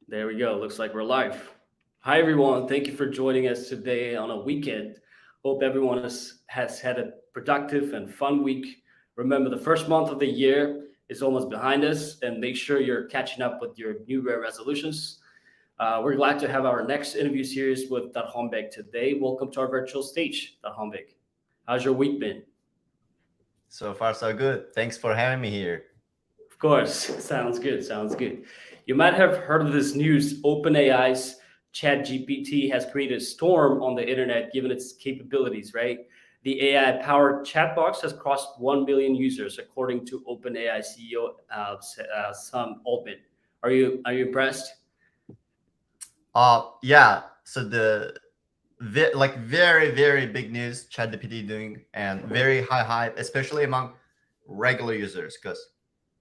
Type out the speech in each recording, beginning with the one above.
There we go. Looks like we're live. Hi, everyone. Thank you for joining us today on a weekend. Hope everyone has had a productive and fun week. Remember, the first month of the year is almost behind us, and make sure you're catching up with your New Year resolutions. We're glad to have our next interview series with Darkhonbek today. Welcome to our virtual stage, Darkhonbek. How's your week been? So far, so good. Thanks for having me here. Of course, sounds good. Sounds good. You might have heard of this news. OpenAI's ChatGPT has created a storm on the internet given its capabilities, right? The AI powered chatbox has crossed 1 million users, according to OpenAI CEO Sam Altman. Are you impressed? Yeah. So like very big news ChatGPT doing and very high hype, especially among regular users, because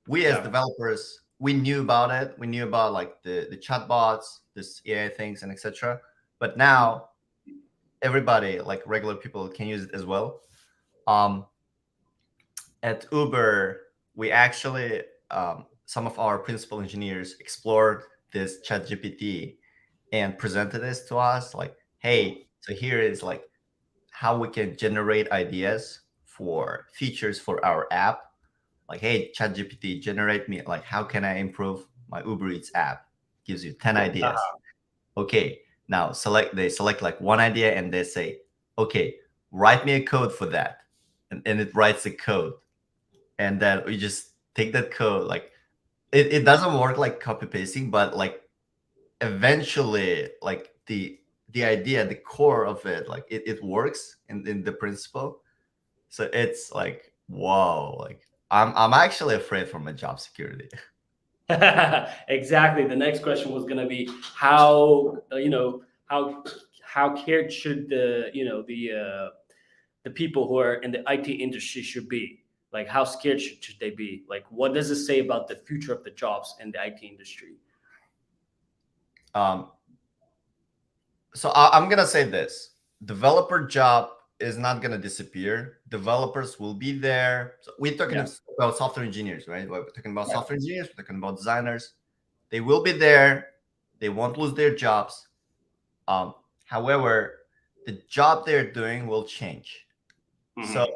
we as Yeah. developers we knew about it. We knew about like the chatbots, this AI things, and etc. But now everybody, like regular people, can use it as well. Um, at Uber, we actually some of our principal engineers explored this ChatGPT and presented this to us like, hey, so here is like how we can generate ideas for features for our app. Like, hey, ChatGPT, generate me like how can I improve my Uber Eats app? Gives you 10 ideas. Okay, now they select like one idea and they say, okay, write me a code for that. And it writes the code. And then we just take that code, like it doesn't work like copy pasting, but like eventually like the idea, the core of it, like it works in the principle. So it's like wow, like I'm actually afraid for my job security. Exactly. The next question was going to be how how cared should the people who are in the IT industry should be? Like, how scared should they be? Like, what does it say about the future of the jobs in the IT industry? um so I'm gonna say this: developer job is not gonna disappear. Developers will be there. So we're talking Yeah. about software engineers, right? We're talking about Yeah. software engineers, we're talking about designers. They will be there. They won't lose their jobs. However, the job they're doing will change. So Hmm.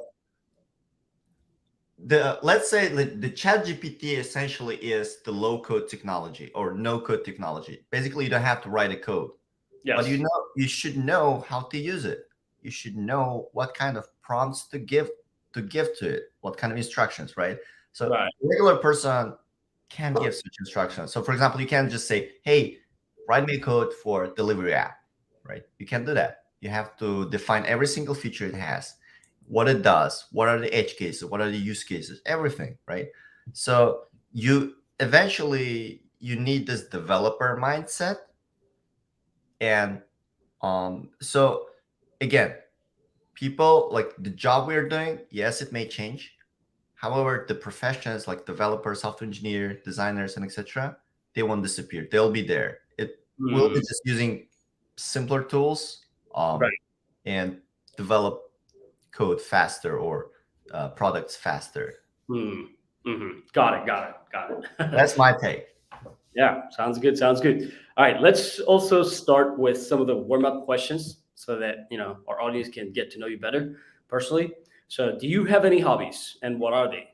the let's say the chat GPT essentially is the low code technology or no code technology. Basically, you don't have to write a code, but Yes. you should know how to use it. You should know what kind of prompts to give to it, what kind of instructions, right? So Right. a regular person can give such instructions. So for example, you can't just say, hey, write me a code for delivery app, right? You can't do that. You have to define every single feature it has, what it does, what are the edge cases, what are the use cases, everything, right? So you eventually you need this developer mindset. And so again, people like the job we're doing, yes, it may change. However, the professions like developers, software engineer, designers, and etc., they won't disappear. They'll be there. It will be Mm, just using simpler tools right. and develop code faster or products faster. Mm, got it. Got it. Got it. That's my take. Yeah, sounds good. Sounds good. All right, let's also start with some of the warm up questions so that our audience can get to know you better personally. So, do you have any hobbies, and what are they?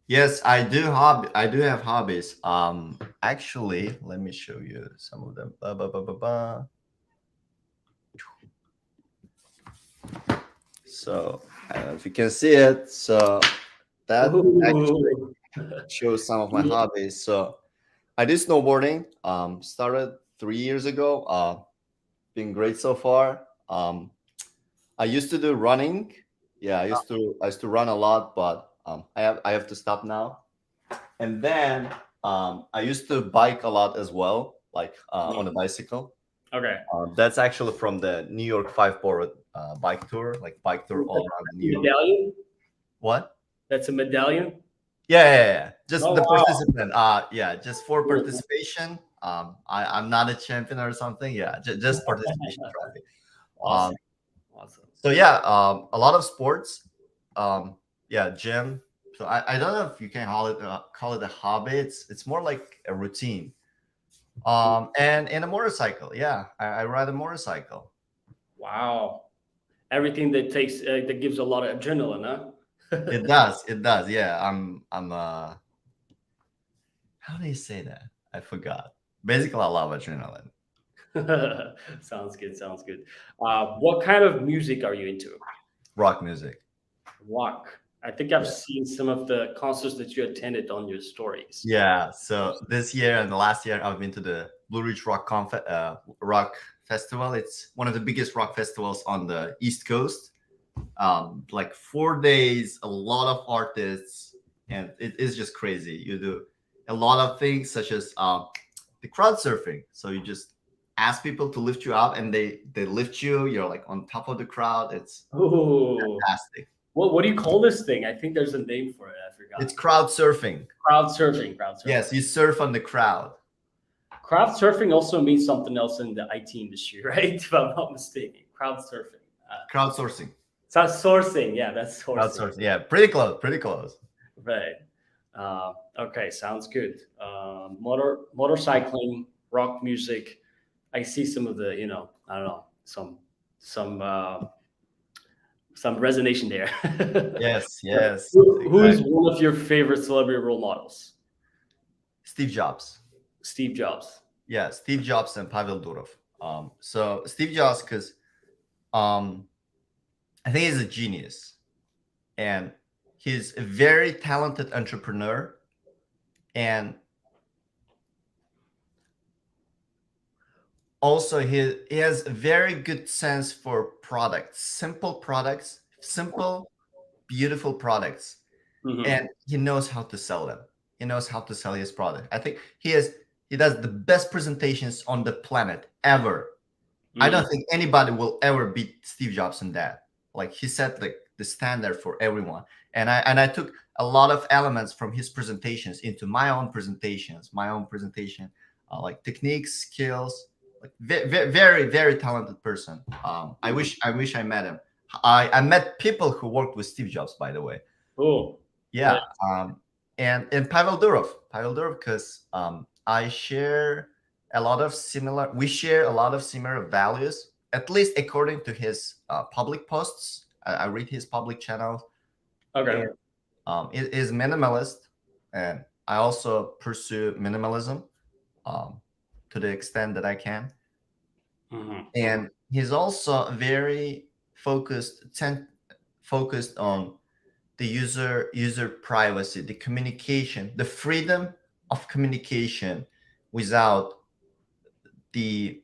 Yes, I do have hobbies. Actually, let me show you some of them. Ba, ba, ba, ba, ba. So I don't know if you can see it. So that actually Ooh. shows some of my Yeah. hobbies. So I did snowboarding. Started 3 years ago. Been great so far. I used to do running. Yeah, I used to run a lot, but I have to stop now. And then I used to bike a lot as well, like on a Mm, bicycle. okay. That's actually from the New York 5 Borough bike tour, like bike tour all around That's a New York. medallion. What? That's a medallion. Yeah. Just Oh the wow. participant. Yeah, just for Cool. participation. I'm not a champion or something. Yeah, just participation trophy. Um, Awesome. Awesome. so yeah, a lot of sports. Yeah, gym. So I don't know if you can call it a hobby. It's more like a routine. And a motorcycle. Yeah, I ride a motorcycle. Wow. Everything that takes that gives a lot of adrenaline, huh? It does. It does. Yeah. I'm how do you say that? I forgot. Basically, I love adrenaline. Sounds good. Sounds good. What kind of music are you into? Rock music. Rock. I think I've Yeah. seen some of the concerts that you attended on your stories. Yeah. So this year and the last year, I've been to the Blue Ridge Rock Festival. It's one of the biggest rock festivals on the East Coast. Like 4 days, a lot of artists, and it is just crazy. You do a lot of things such as the crowd surfing. So you just ask people to lift you up, and they lift you. You're like on top of the crowd. It's Oh, fantastic. what do you call this thing? I think there's a name for it. I It's forgot. crowd surfing. Crowd surfing. Crowd surfing. Yes, you surf on the crowd. Crowd surfing also means something else in the IT industry, right? If I'm not mistaken. Crowd surfing. Crowdsourcing. So sourcing. Yeah, that's sourcing. Crowdsourcing. Yeah, pretty close. Pretty close. Right. Okay, sounds good. Motorcycling, rock music. I see some of the, I don't know, some some resonation there. Yes, yes, Who is exactly. one of your favorite celebrity role models? Steve Jobs. Steve Jobs. Yeah, Steve Jobs and Pavel Durov. So Steve Jobs, because um, I think he's a genius, and he's a very talented entrepreneur, and also he has a very good sense for products, simple, beautiful products, Hmm. and he knows how to sell them. He knows how to sell his product. I think he does the best presentations on the planet ever. I Hmm. don't think anybody will ever beat Steve Jobs in that. Like he set like the standard for everyone. And I took a lot of elements from his presentations into my own presentation, like techniques, skills. Like very very talented person. I wish I met him. I met people who worked with Steve Jobs, by the way. Oh, Yeah. And Pavel Durov, because I share a lot of similar. We share a lot of similar values, at least according to his public posts. I read his public channels, okay. and it is minimalist, and I also pursue minimalism um, to the extent that I can. Hmm. And he's also very focused on the user privacy, the communication, the freedom of communication without the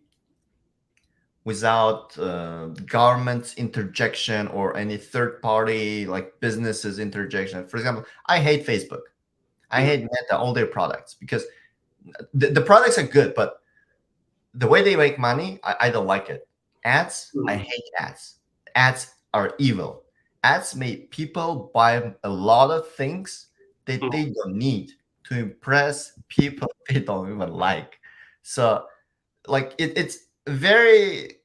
government interjection or any third party like businesses interjection. For example, I hate Facebook. I hate Meta, all their products, because the products are good, but the way they make money, I don't like it. Ads, I Hmm. hate ads. Ads are evil. Ads make people buy a lot of things that they don't need to impress people they don't even like. So, like, it's the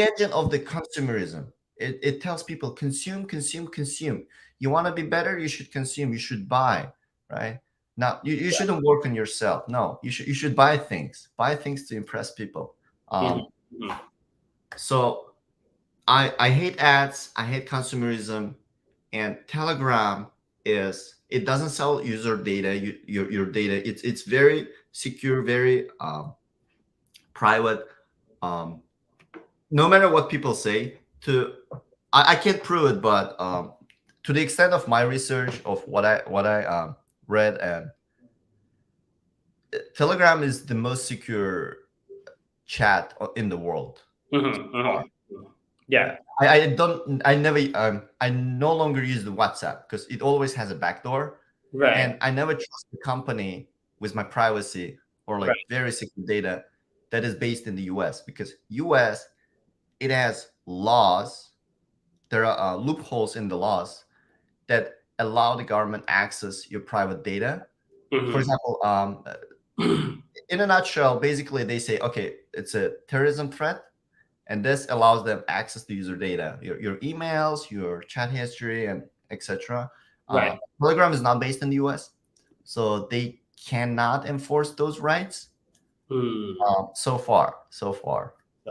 engine of the consumerism. It tells people consume, consume, consume. You want to be better, you should consume, you should buy, right? Now you shouldn't work on yourself. No, you should buy things to impress people. Hmm. Um, Hmm. so I hate ads, I hate consumerism, and Telegram is it doesn't sell user data, your data. It's very secure, very private. Um, no matter what people say, I can't prove it, but to the extent of my research of what I read, and Telegram is the most secure chat in the world. Hmm. Hmm. Yeah. Yeah. I no longer use the WhatsApp because it always has a backdoor, and Right. I never trust the company with my privacy or like Right. very secret data that is based in the US, because US, it has laws. There are loopholes in the laws that allow the government access your private data. For Hmm. example, in a nutshell, basically they say, okay, it's a terrorism threat, and this allows them access to user data, your emails, your chat history, and etc. Right. Telegram is not based in the US, so they cannot enforce those rights. So far.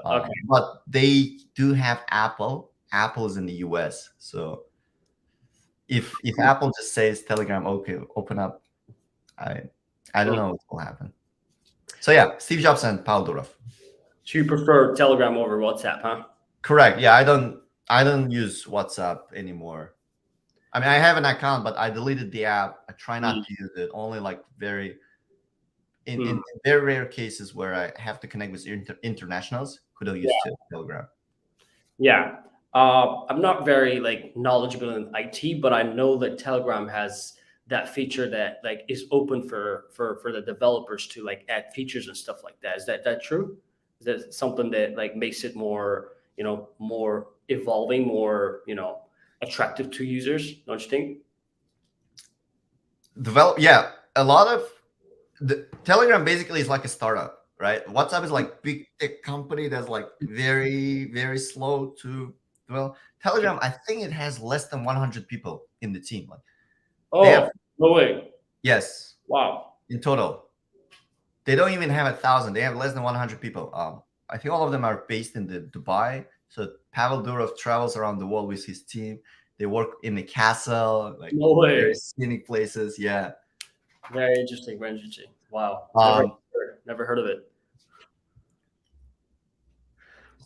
Okay. But they do have Apple. Apple is in the US. So if Apple just says Telegram, okay, open up, I I don't know what will happen. So yeah, Steve Jobs and Paul Durov. So you prefer Telegram over WhatsApp, huh? Correct. Yeah, I don't use WhatsApp anymore. I mean, I have an account, but I deleted the app. I try not to use it. Only like very in very rare cases where I have to connect with internationals, could I use Telegram. Yeah. I'm not very like knowledgeable in IT, but I know that Telegram has that feature that like is open for the developers to like add features and stuff like that. Is that true? Is that something that like makes it more, more evolving, more, attractive to users, don't you think? Yeah, a lot of the Telegram basically is like a startup, right? WhatsApp is like big tech company that's like very very slow to well. Telegram, I think it has less than 100 people in the team. Like they have Oh, no way. yes Wow. in total. They don't even have 1,000. They have less than 100 people. I think all of them are based in the Dubai. So Pavel Durov travels around the world with his team. They work in the castle, like No very way. scenic places. Yeah. Very interesting. Very interesting. Wow. Um, Never heard of it.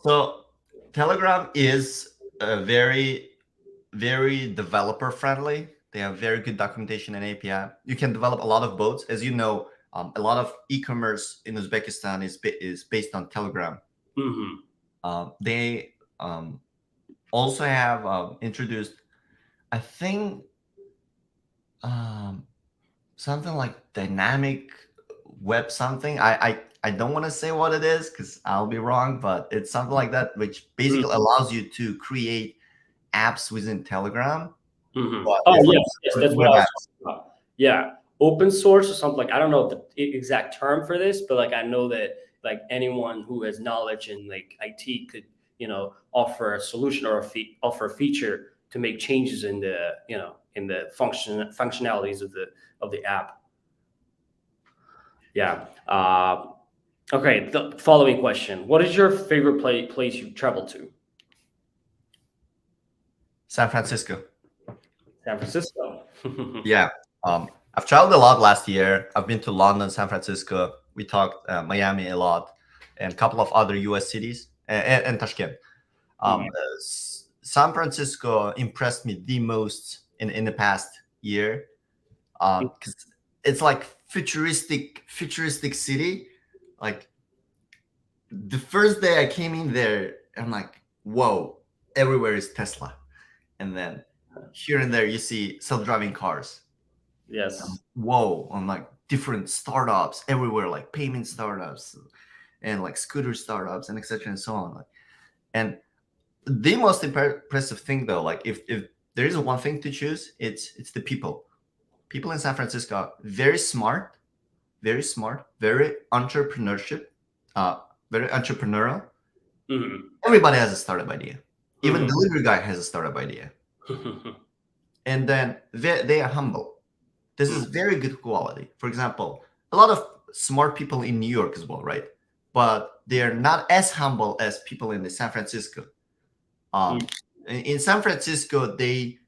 so Telegram is a very, very developer friendly. They have very good documentation and API. You can develop a lot of bots. As you know, a lot of e-commerce in Uzbekistan is based on Telegram. Hmm. They also have introduced, I think, um, something like dynamic web something. I don't want to say what it is because I'll be wrong, but it's something like that, which basically allows you to create apps within Telegram. Hmm. But Oh it's like yes, yes, that's what web I was apps. talking about. Yeah, open source or something like I don't know the exact term for this, but like I know that like anyone who has knowledge in like IT could offer a solution or offer a feature to make changes in the in the functionalities of the app. Yeah. Okay. The following question: what is your favorite place you've traveled to? San Francisco. San Francisco. Yeah. I've traveled a lot last year. I've been to London, San Francisco. We talked Miami a lot, and a couple of other U.S. cities, and Tashkent. San Francisco impressed me the most in the past year because it's like futuristic city. Like the first day I came in there, I'm like, whoa, everywhere is Tesla, and then here and there you see self-driving cars. Yes. Whoa, on like different startups everywhere, like payment startups and like scooter startups and etc. and so on. Like, and the most impressive thing though, like if there is one thing to choose, it's the people. People in San Francisco are very smart, very entrepreneurship, uh, very entrepreneurial. Hmm. Everybody has a startup idea. Even Hmm. delivery guy has a startup idea. And then they are humble. This is very good quality. For example, a lot of smart people in New York as well, right? But they are not as humble as people in the San Francisco. In San Francisco, they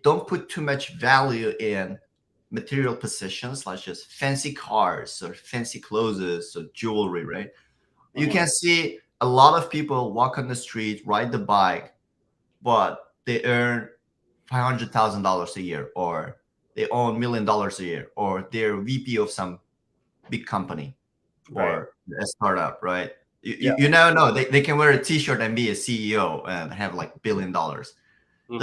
don't put too much value in material possessions like just fancy cars or fancy clothes or jewelry, right? You can see a lot of people walk on the street, ride the bike, but they earn $500,000 a year, or they own $1 million a year, or they're VP of some big company Right. or a startup, right? Yeah. You never know. They can wear a T-shirt and be a CEO and have like $1 billion. Hmm.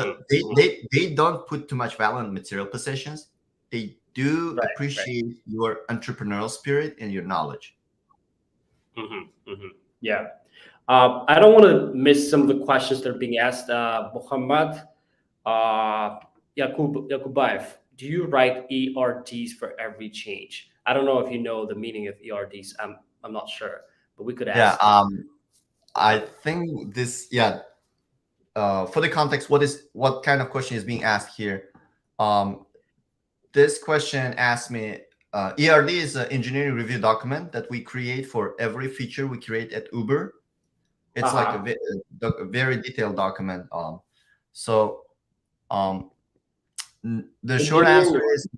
They don't put too much value on material possessions. They do Right. Right. appreciate your entrepreneurial spirit and your knowledge. Hmm. Hmm. Yeah. I don't want to miss some of the questions that are being asked. Muhammad Yakubayev, do you write ERDs for every change? I don't know if you know the meaning of ERDs. I'm not sure, but we could Yeah, ask. I think this. Yeah, for the context, what kind of question is being asked here? Um, this question asked me ERD is an engineering review document that we create for every feature we create at Uber. It's like a very detailed document. So the short answer is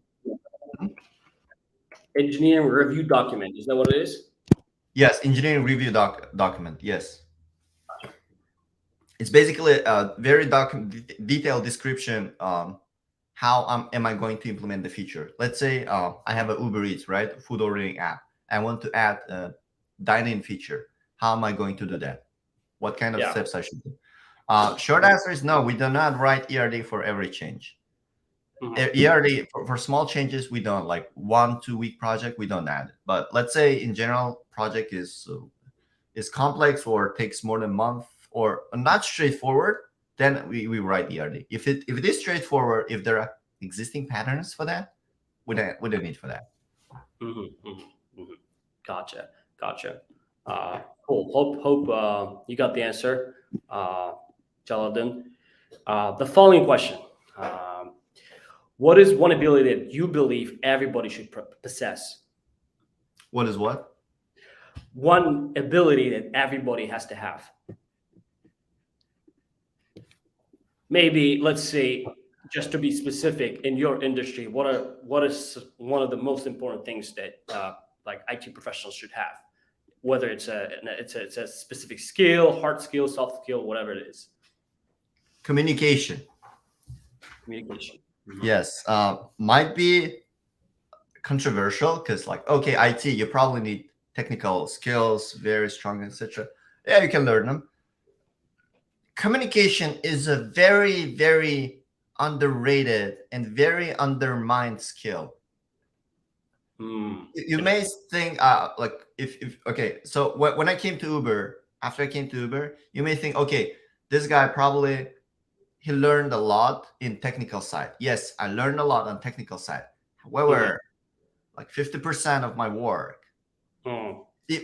engineering review document. Is that what it is? yes, engineering review document. Yes. It's basically a very detailed description. How am I going to implement the feature? Let's say I have a Uber Eats, right? Food ordering app. I want to add a dine-in feature. How am I going to do that? What kind of steps I should do? Short answer is no. We do not write ERD for every change. ERD for small changes, we don't, like 1-2 week project, we don't add it. But let's say in general project is complex or takes more than a month or not straightforward, then we write ERD. If it is straightforward, if there are existing patterns for that, we don't need for that. Gotcha. Cool. Hope you got the answer, Jaladin. The following question. What is one ability that you believe everybody should possess? What is what? One ability that everybody has to have. Maybe, let's say, just to be specific, in your industry, what is one of the most important things that like IT professionals should have? Whether it's a specific skill, hard skill, soft skill, whatever it is. Communication. Yes, might be controversial because, like, okay, IT, you probably need technical skills, very strong, etc. Yeah, you can learn them. Communication is a very, very underrated and very undermined skill. You may think, like, if okay, so when I came to Uber, after I came to Uber, you may think, okay, this guy probably he learned a lot in technical side. Yes, I learned a lot on technical side. However, like 50% of my work,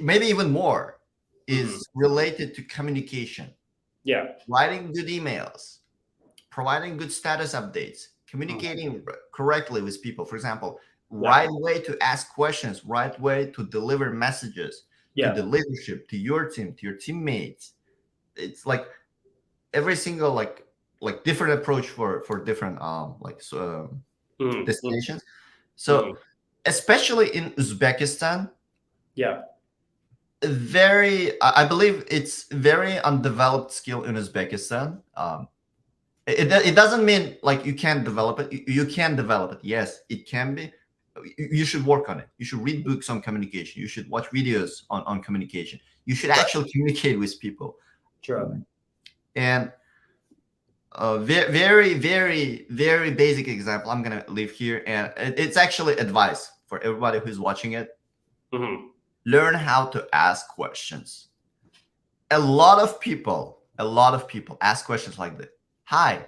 maybe even more, is related to communication. Yeah. Writing good emails, providing good status updates, communicating correctly with people. For example, right way to ask questions, right way to deliver messages to the leadership, to your team, to your teammates. It's like every single like different approach for different destinations. So especially in Uzbekistan, I believe it's very undeveloped skill in Uzbekistan. It doesn't mean like you can't develop it. You can develop it. Yes, it can be. You should work on it. You should read books on communication. You should watch videos on communication. You should actually communicate with people. Sure. And a very, very, very basic example I'm going to leave here. And it's actually advice for everybody who's watching it. Learn how to ask questions. A lot of people ask questions like this. Hi.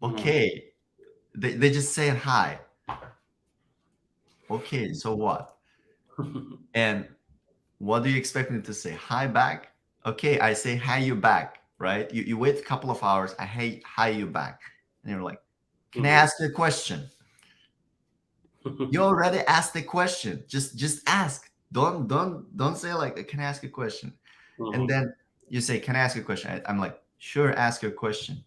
Okay. They just say hi. Okay, so what? And what do you expect me to say? Hi back? Okay, I say hi you back, right? You wait a couple of hours, I hi you back. And you're like, can I ask you a question? You already asked the question. Just ask. Don't say like, can I ask a question? And then you say, can I ask a question? I'm like, sure, ask your question.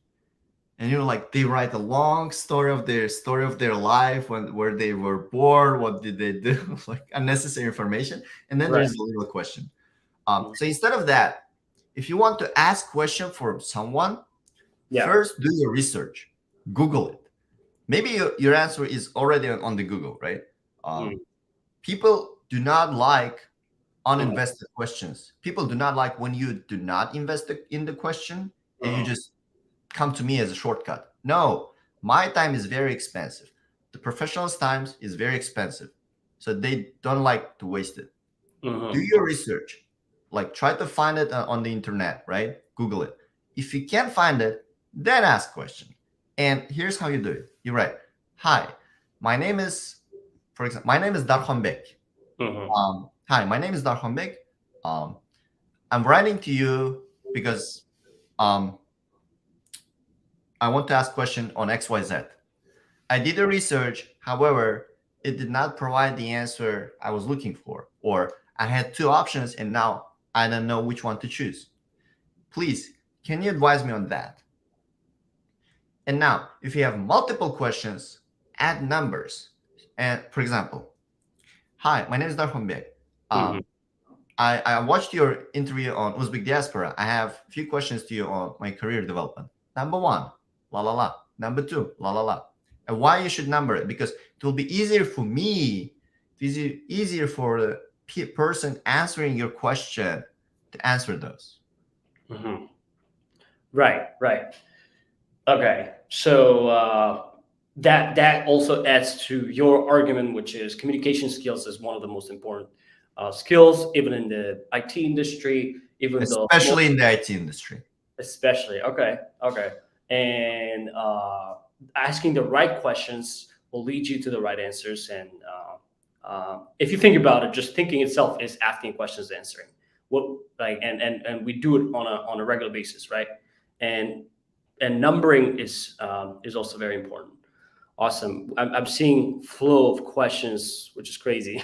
And you're like, they write a long story of their life, where they were born, what did they do, like unnecessary information. And then there's a little question. So instead of that, if you want to ask question for someone, first do your research, Google it. Maybe your answer is already on the Google, right? People do not like uninvested questions. People do not like when you do not invest in the question and you just come to me as a shortcut. No, my time is very expensive. The professionals' time is very expensive. So they don't like to waste it. Do your research. Like, try to find it on the internet, right? Google it. If you can't find it, then ask question. And here's how you do it. You write, hi, my name is Darkhonbek. Hi, my name is Darkhonbek. I'm writing to you because I want to ask question on XYZ. I did a research. However, it did not provide the answer I was looking for, or I had two options and now I don't know which one to choose. Please, can you advise me on that? And now, if you have multiple questions, add numbers. And for example, hi, my name is Darkhonbek. Mhm. I watched your interview on Uzbek Diaspora. I have a few questions to you on my career development. Number one, la la la. Number two, la la la. And why you should number it? Because it will be easier for me, easier for the person answering your question to answer those. Mhm. Right, right. Okay, so that also adds to your argument, which is communication skills is one of the most important skills, even in the IT industry, even though Especially in the IT industry. especially. Okay, okay, and asking the right questions will lead you to the right answers. And if you think about it, just thinking itself is asking questions, answering. What like and we do it on a regular basis, right? And numbering is also very important. Awesome. I'm seeing flow of questions, which is crazy.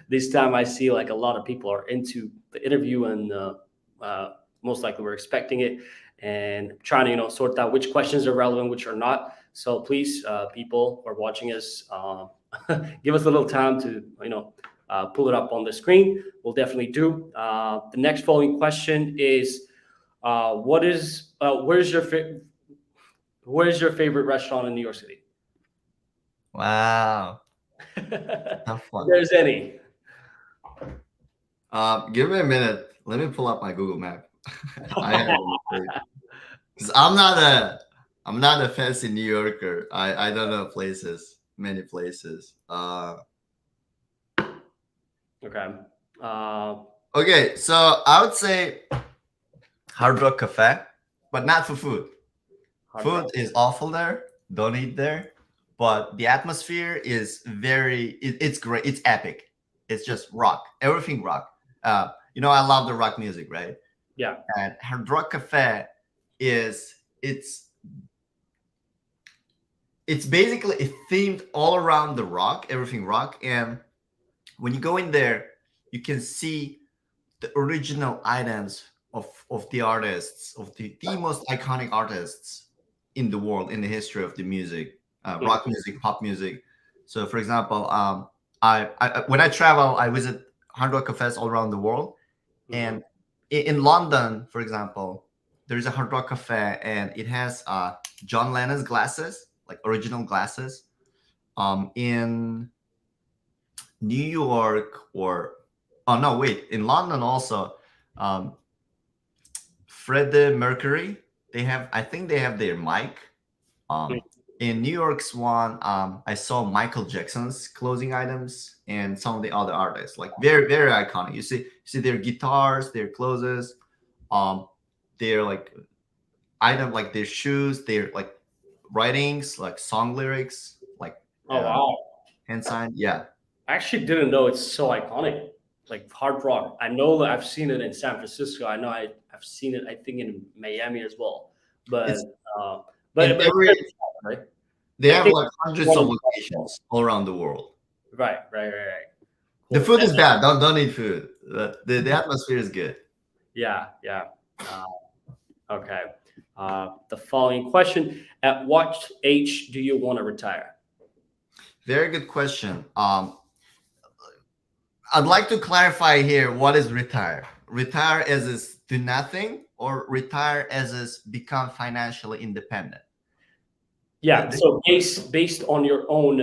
This time I see like a lot of people are into the interview, and most likely we're expecting it, and trying to sort out which questions are relevant, which are not. So please, people who are watching us, give us a little time to pull it up on the screen. We'll definitely do. The next following question is, what is where's your favorite restaurant in New York City? Wow. Tough If one. there's any. Give me a minute. Let me pull up my Google map. I have because I'm not a fancy New Yorker. I don't know many places. Okay. Okay, so I would say Hard Rock Cafe, but not for food. Hard Food Rock. is awful there. Don't eat there. But the atmosphere is it's great. It's epic. It's just rock. Everything rock. I love the rock music, right? Yeah. And Hard Rock Cafe is it's basically themed all around the rock, everything rock. And when you go in there, you can see the original items of the artists, of the most iconic artists in the world, in the history of the music, rock music, pop music. So, for example, I when I travel, I visit hard rock cafes all around the world. Mhm. And in London, for example, there is a hard rock cafe, and it has John Lennon's glasses, like original glasses. In New York, or oh no, wait, in London also, um, Freddie Mercury. I think they have their mic. Um, in New York's one, I saw Michael Jackson's clothing items and some of the other artists, like very very iconic. You see their guitars, their clothes, um, their like item, like their shoes, their like writings, like song lyrics, like Oh wow. hand signed. Yeah, I actually didn't know it's so iconic. Like hard rock. I know that I've seen it in San Francisco. I know I've seen it, I think, in Miami as well. But it's uh in but every. right? They I have think like hundreds one of of locations all around the world. right. The Cool. food is bad. Don't eat food. The atmosphere is good. Yeah. Uh, okay. The following question: at what age do you want to retire? Very good question. I'd like to clarify here what is retire. Retire as is do nothing, or retire as is become financially independent. Yeah. So based on your own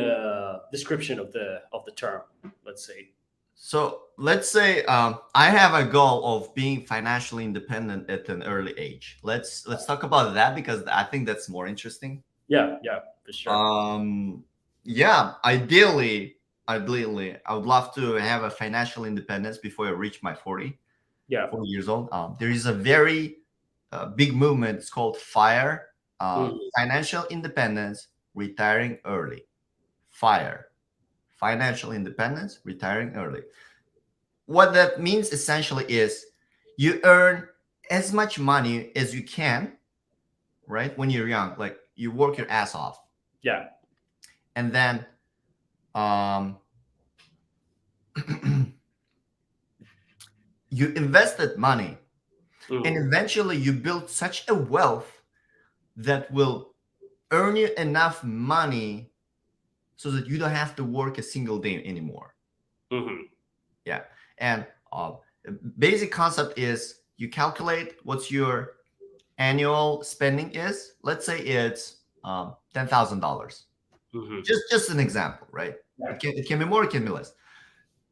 description of the term, let's say. So let's say I have a goal of being financially independent at an early age. Let's talk about that because I think that's more interesting. Yeah, for sure. Yeah, ideally, I would love to have a financial independence before I reach my Yeah. 40 years old. There is a very big movement. It's called FIRE, Mhm. financial independence, retiring early. FIRE, financial independence, retiring early. What that means essentially is you earn as much money as you can, right? When you're young, like you work your ass off, Yeah. and then you invested money, and Mhm. eventually you build such a wealth that will earn you enough money so that you don't have to work a single day anymore. Mhm. Yeah. And basic concept is you calculate what's your annual spending is. Let's say it's $10,000. Mhm. Just an example, right? Yeah. It can be more, it can be less.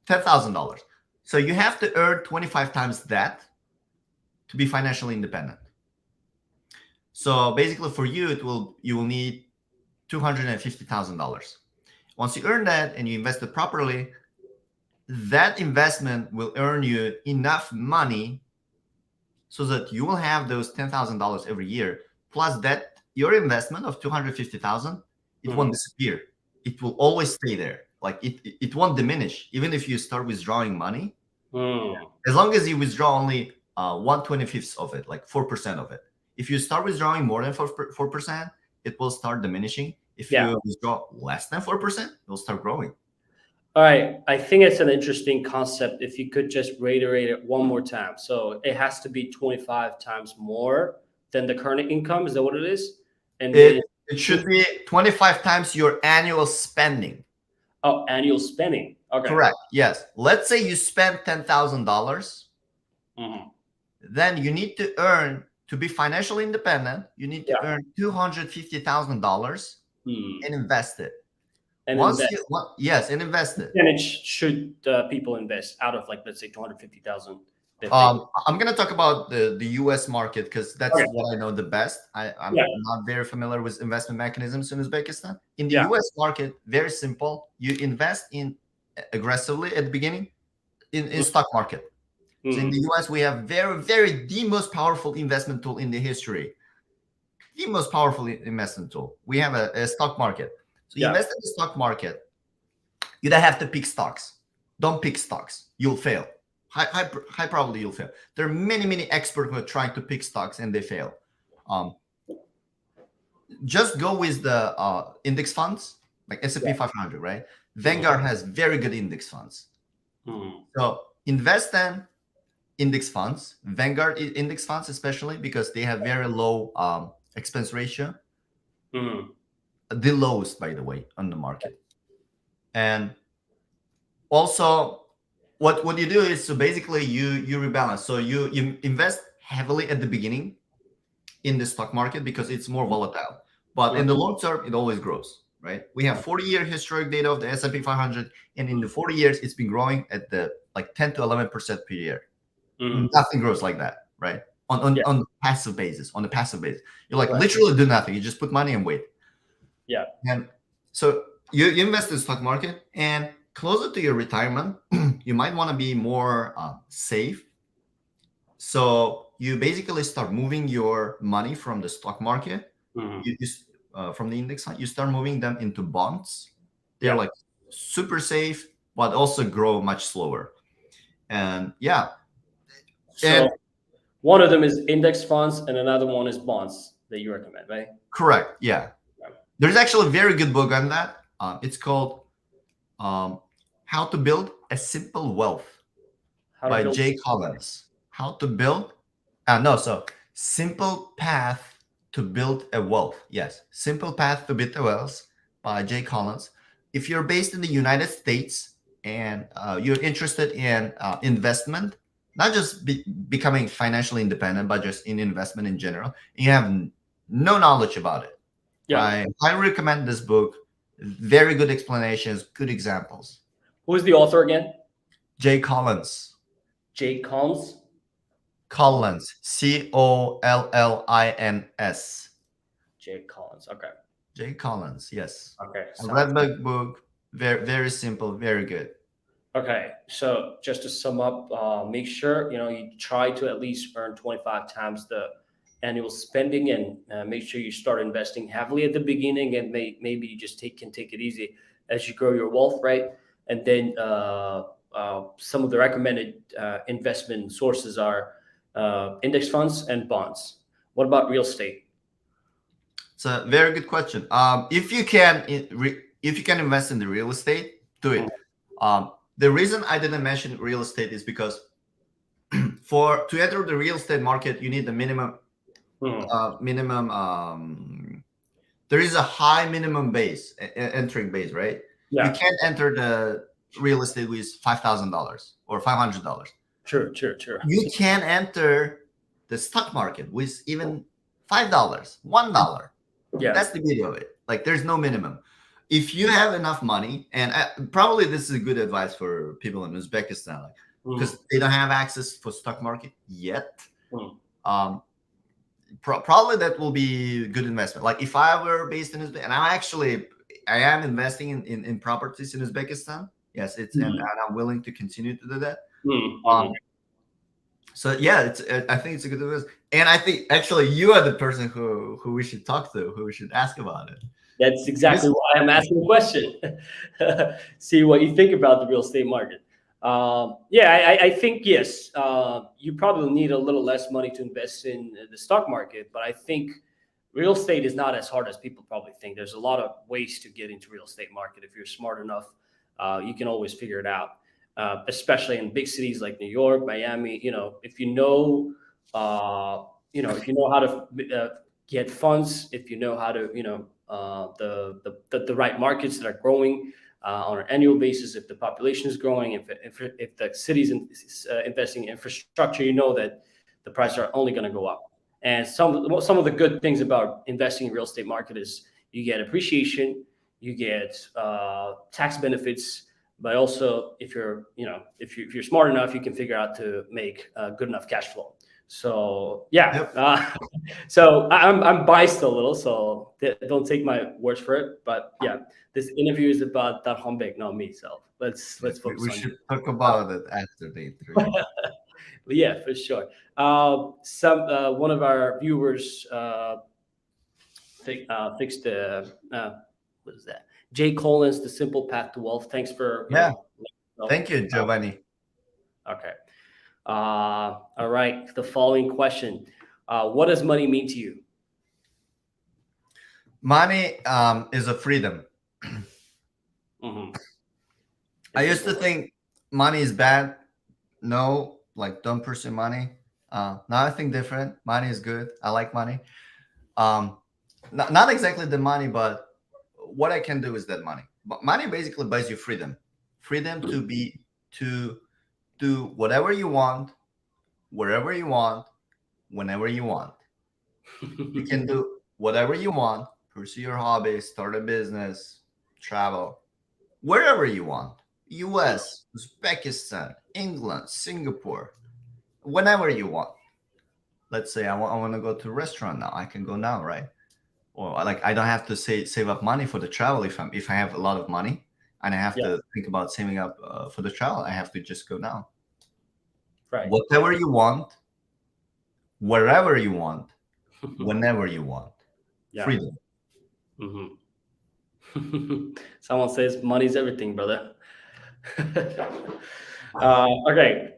$10,000. So you have to earn 25 times that to be financially independent. So basically, for you, you will need $250,000. Once you earn that and you invest it properly, that investment will earn you enough money so that you will have those $10,000 every year. Plus, that your investment of 250,000, it won't Mhm. disappear. It will always stay there. Like it won't diminish, even if you start withdrawing money. Mm. As long as you withdraw only 1/25th of it, like 4% of it. If you start withdrawing more than 4%, it will start diminishing. If Yeah. you withdraw less than 4%, it will start growing. All right. I think it's an interesting concept. If you could just reiterate it one more time. So it has to be 25 times more than the current income. Is that what it is? And then It should be 25 times your annual spending. annual spending. Okay. Correct. Yes. Let's say you spend $10,000. Mhm. Then you need to earn, to be financially independent, you need to Yeah. earn $250,000 Hmm. and invest it. And Once invest. you, yes, and invest it. Percentage should people invest out of, like, let's say 250,000 that they. I'm going to talk about the US market because that's Okay. what I know the best. I'm Yeah. not very familiar with investment mechanisms in Uzbekistan. In the Yeah. US market, very simple. You invest in aggressively at the beginning in stock market. So in Mhm. the US, we have the most powerful investment tool in the history. The most powerful investment tool. We have a stock market. So you Yeah. invest in the stock market, you don't have to pick stocks. Don't pick stocks. You'll fail. High probably you'll fail. There are many experts who are trying to pick stocks and they fail. Just go with the index funds like S&P 500, right? Vanguard has very good index funds. Mhm. So invest in index funds, Vanguard index funds especially because they have very low expense ratio, Mhm. the lowest by the way on the market. And also what you do is, so basically you rebalance. So you invest heavily at the beginning in the stock market because it's more volatile, but in the long term it always grows, right? We have 40-year historic data of the S&P 500, and in the 40 years it's been growing at the like 10 to 11% per year. Mhm. Nothing grows like that, right? On Yeah. on the passive basis. On the passive basis, you like Right. literally do nothing. You just put money and wait. Yeah. And so you invest in the stock market, and closer to your retirement, you might want to be more safe. So you basically start moving your money from the stock market, Mhm. from the index fund, you start moving them into bonds. They're Yeah. like super safe, but also grow much slower. And yeah, and So one of them is index funds, and another one is bonds that you recommend, right? correct, yeah. Yeah. There's actually a very good book on that. It's called um, "How to Build a Simple Wealth" How to by build. Jay Collins. How to build? No, so simple path to build a wealth. Yes, simple path to build a wealth by Jay Collins. If you're based in the United States and you're interested in investment, not just becoming financially independent, but just in investment in general, and you have no knowledge about it, Yeah. I highly recommend this book. Very good explanations, good examples. Who's the author again? Jay Collins. Jay Collins. Collins, Collins. Jay Collins. Okay. Jay Collins, yes. Okay. I Sounds. read the book. Very simple, very good. Okay. So just to sum up, make sure you try to at least earn 25 times the annual spending, and make sure you start investing heavily at the beginning, and maybe you just can take it easy as you grow your wealth, right? And then some of the recommended investment sources are index funds and bonds. What about real estate? It's a very good question. If you can invest in the real estate, do it. The reason I didn't mention real estate is because to enter the real estate market, you need the minimum. There is a high minimum base, entering base, right? Yeah. You can't enter the real estate with $5,000 or $500. Sure. You can enter the stock market with even $5, $1. Yeah. That's the beauty of it. Like, there's no minimum. If you have enough money, and probably this is a good advice for people in Uzbekistan, because they don't have access for stock market yet. Probably that will be a good investment. Like, if I were based in Uzbekistan, and I am investing in properties in Uzbekistan. Yes, and I'm willing to continue to do that. So yeah, I think it's a good investment. And I think actually you are the person who we should talk to, who we should ask about it. That's exactly why I'm asking the question. See what you think about the real estate market. I think, yes, you probably need a little less money to invest in the stock market, but I think real estate is not as hard as people probably think. There's a lot of ways to get into real estate market. If you're smart enough, you can always figure it out, especially in big cities like New York, Miami. If you know how to get funds, if you know how to, the right markets that are growing on an annual basis, if the population is growing, if the city's investing in infrastructure, you know that the prices are only going to go up. And some of the good things about investing in real estate market is you get appreciation, you get tax benefits, but also if you're smart enough, you can figure out to make good enough cash flow. So yeah, so I'm biased a little, so don't take my words for it. But yeah, this interview is about Darkhonbek, not me. So let's focus on we should talk about it after the interview. Yeah, for sure. One of our viewers fixed the what is that? Jay Collins, The Simple Path to Wealth. Thanks for Thank you, Giovanni. Okay. All right. The following question: what does money mean to you? Money is a freedom. I used to think money is bad. No, like, don't pursue money. Now I think different. Money is good. I like money. Not exactly the money, but what I can do is that money. But money basically buys you freedom. Freedom to do whatever you want, wherever you want, whenever you want. You can do whatever you want, pursue your hobbies, start a business, travel, wherever you want. US, Uzbekistan, England, Singapore, whenever you want. Let's say I want to go to a restaurant now. I can go now, right? Or like, I don't have to save up money for the travel if I have a lot of money. And I have to think about saving up for the travel. I have to just go now. Right. Whatever you want, wherever you want, whenever you want. Yeah. Freedom. Someone says money's everything, brother. Okay.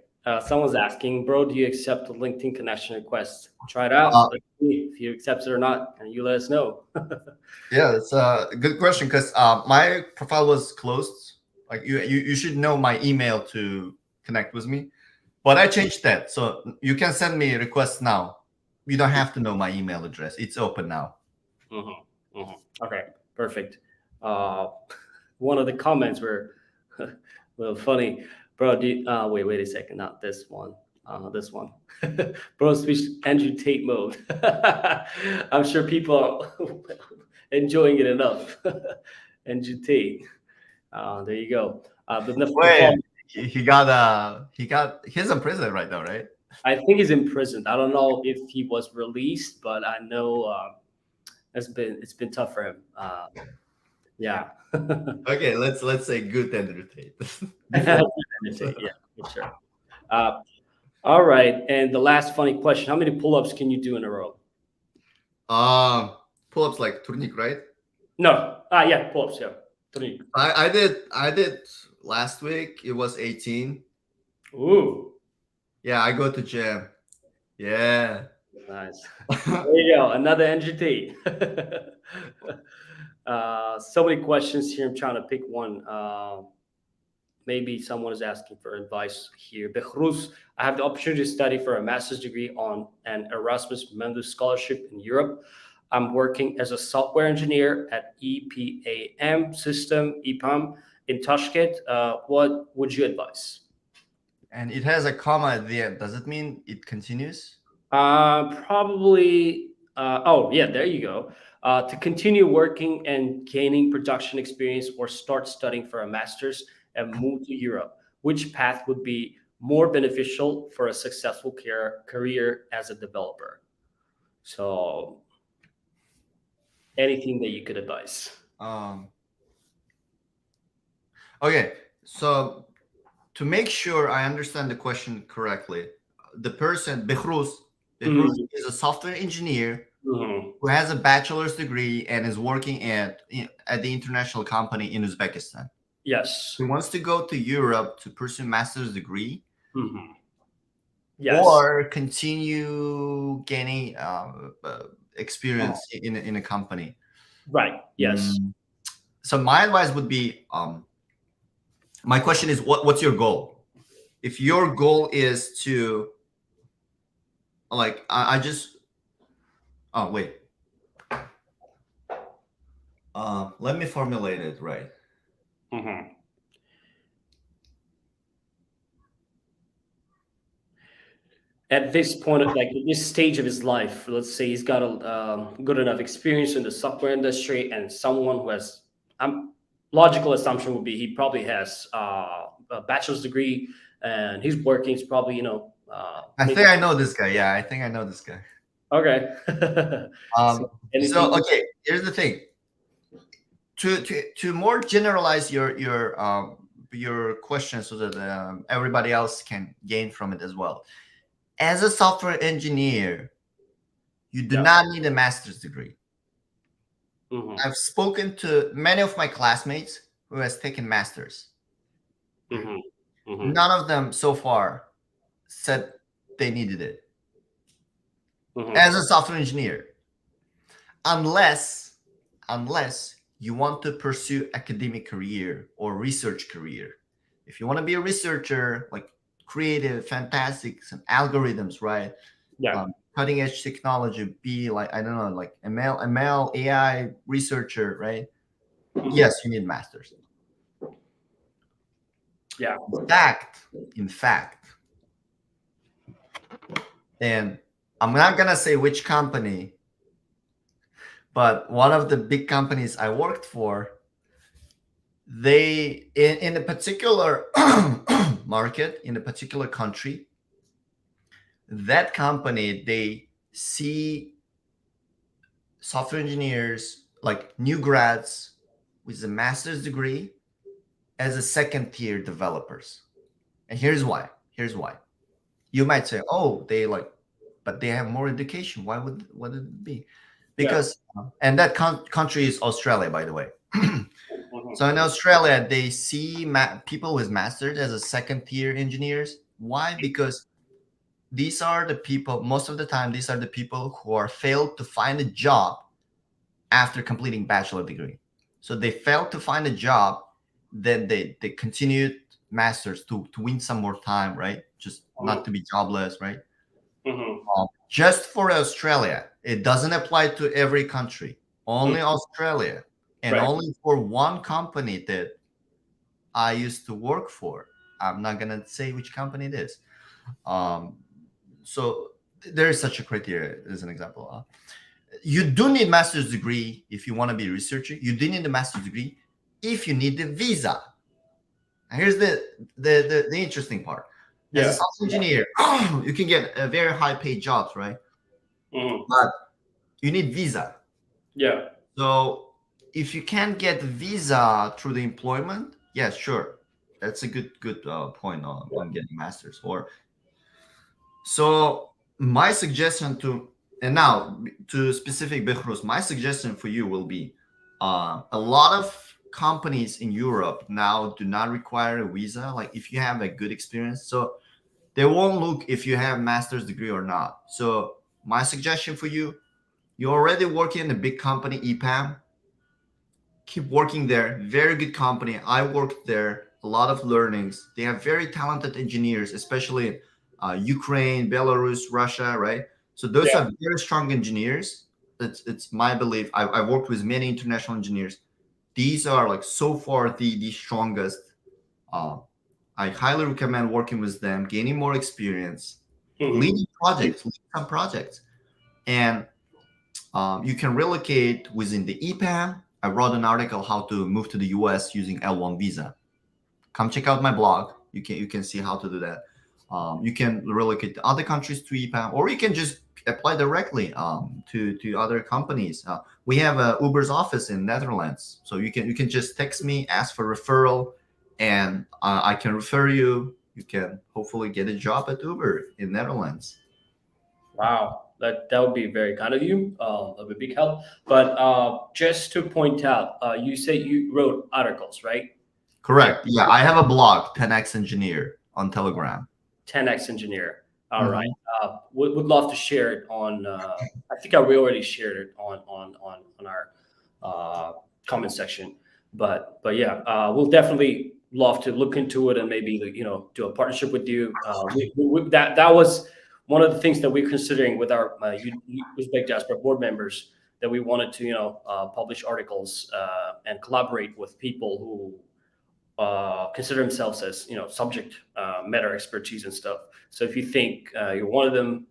Someone's asking, bro, do you accept the LinkedIn connection request? Try it out. Let's see if you accept it or not, and you let us know. Yeah, it's a good question because my profile was closed. Like, you should know my email to connect with me, but I changed that, so you can send me requests now. You don't have to know my email address. It's open now. Okay, perfect. One of the comments were a little funny. Bro, wait a second, not this one. This one. Bro, switch Andrew Tate mode. I'm sure people are enjoying it enough. Andrew Tate. There you go. He's in prison right now, right? I think he's in prison. I don't know if he was released, but I know it's been tough for him. Yeah. Okay, let's say good Andrew Tate. Yeah, for sure. All right, and the last funny question: how many pull-ups can you do in a row? Pull-ups like turnik, right? No. Yeah, pull-ups. Yeah, turnik. I did last week. It was 18. Ooh. Yeah, I go to gym. Yeah. Nice. There you go. Another NGT. So many questions here. I'm trying to pick one. maybe someone is asking for advice here. Behruz, I have the opportunity to study for a master's degree on an Erasmus Mundus scholarship in Europe. I'm working as a software engineer at EPAM system, EPAM in Tashkent. What would you advise? And it has a comma at the end. Does it mean it continues? Probably. Oh, yeah, there you go. To continue working and gaining production experience or start studying for a master's and move to Europe, which path would be more beneficial for a successful career as a developer? So, anything that you could advise. Okay, so to make sure I understand the question correctly, the person, Behruz is a software engineer who has a bachelor's degree and is working at the international company in Uzbekistan. Yes. He wants to go to Europe to pursue master's degree, yes, or continue gaining experience in a company. Right. Yes. So my advice would be, my question is, what's your goal? If your goal is to, like, I just, oh wait, let me formulate it right. At this point, like at this stage of his life, let's say he's got a good enough experience in the software industry, and someone who has, logical assumption would be he probably has a bachelor's degree, and he's working. He's probably, you know. I think I know this guy. Yeah, I think I know this guy. Okay. So okay, here's the thing. To more generalize your question so that everybody else can gain from it as well. As a software engineer, you do not need a master's degree. I've spoken to many of my classmates who has taken masters. None of them so far said they needed it as a software engineer, unless you want to pursue academic career or research career. If you want to be a researcher, like creative, fantastic, some algorithms, right? Yeah. Cutting edge technology, be like, I don't know, like ML, AI researcher, right? Yes, you need masters. Yeah. In fact, and I'm not gonna say which company, but one of the big companies I worked for, they in a particular market, in a particular country, that company, they see software engineers, like new grads with a master's degree, as a second tier developers. And here's why. You might say, oh, but they have more education. Why would it be? Because and that country is Australia, by the way. So in Australia, they see people with masters as a second tier engineers. Why? Because these are the people, most of the time, these are the people who are failed to find a job after completing bachelor degree. So they failed to find a job, then they continued masters to win some more time, right? Just not to be jobless, right? Just for Australia, it doesn't apply to every country. Only Australia, and only for one company that I used to work for. I'm not gonna say which company it is. So there is such a criteria as an example. You do need master's degree if you want to be a researcher. You do need a master's degree if you need the visa. And here's the interesting part. As a software engineer, you can get a very high paid jobs, right? But you need visa. Yeah. So if you can't get visa through the employment, yeah, sure, that's a good point on getting masters. So my suggestion to specific Behruz, my suggestion for you will be, a lot of companies in Europe now do not require a visa. Like if you have a good experience, so they won't look if you have master's degree or not. So my suggestion for you, you're already working in a big company, EPAM. Keep working there. Very good company. I worked there a lot of learnings. They have very talented engineers, especially in Ukraine, Belarus, Russia, right? So those Yeah. are very strong engineers. It's my belief. I've worked with many international engineers. These are like so far the strongest. Uh, I highly recommend working with them, gaining more experience, Mhm. leading projects, leading some projects, and you can relocate within the EPAM. I wrote an article how to move to the US using L1 visa. Come check out my blog. You can see how to do that. You can relocate to other countries to EPAM, or you can just apply directly to other companies. We have a Uber's office in Netherlands, so you can just text me, ask for referral, and I can refer you. You can hopefully get a job at Uber in Netherlands. Wow, that would be very kind of you. That would be a big help. But just to point out, you say you wrote articles, right? And Correct. Yeah, I have a blog, 10x Engineer, on Telegram. 10x engineer. All right. Mhm. Would love to share it on. I think we already shared it on our comment section. But yeah, we'll definitely love to look into it and maybe do a partnership with you. That was one of the things that we're considering with our Uzbek Diaspora board members, that we wanted to publish articles and collaborate with people who consider themselves as subject matter expertise and stuff. So if you think you're one of them,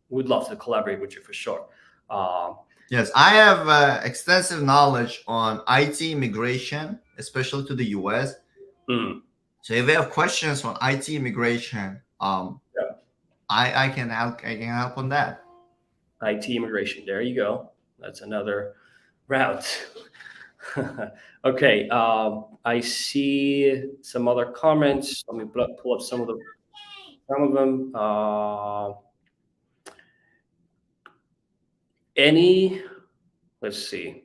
we'd love to collaborate with you for sure. Um, Yes, I have extensive knowledge on IT immigration, especially to the US. mm, So if you have questions on IT immigration, yeah. I can help. I can help on that. IT immigration. There you go. That's another route. Okay. I see some other comments. Let me pull up some of them. Any? Let's see.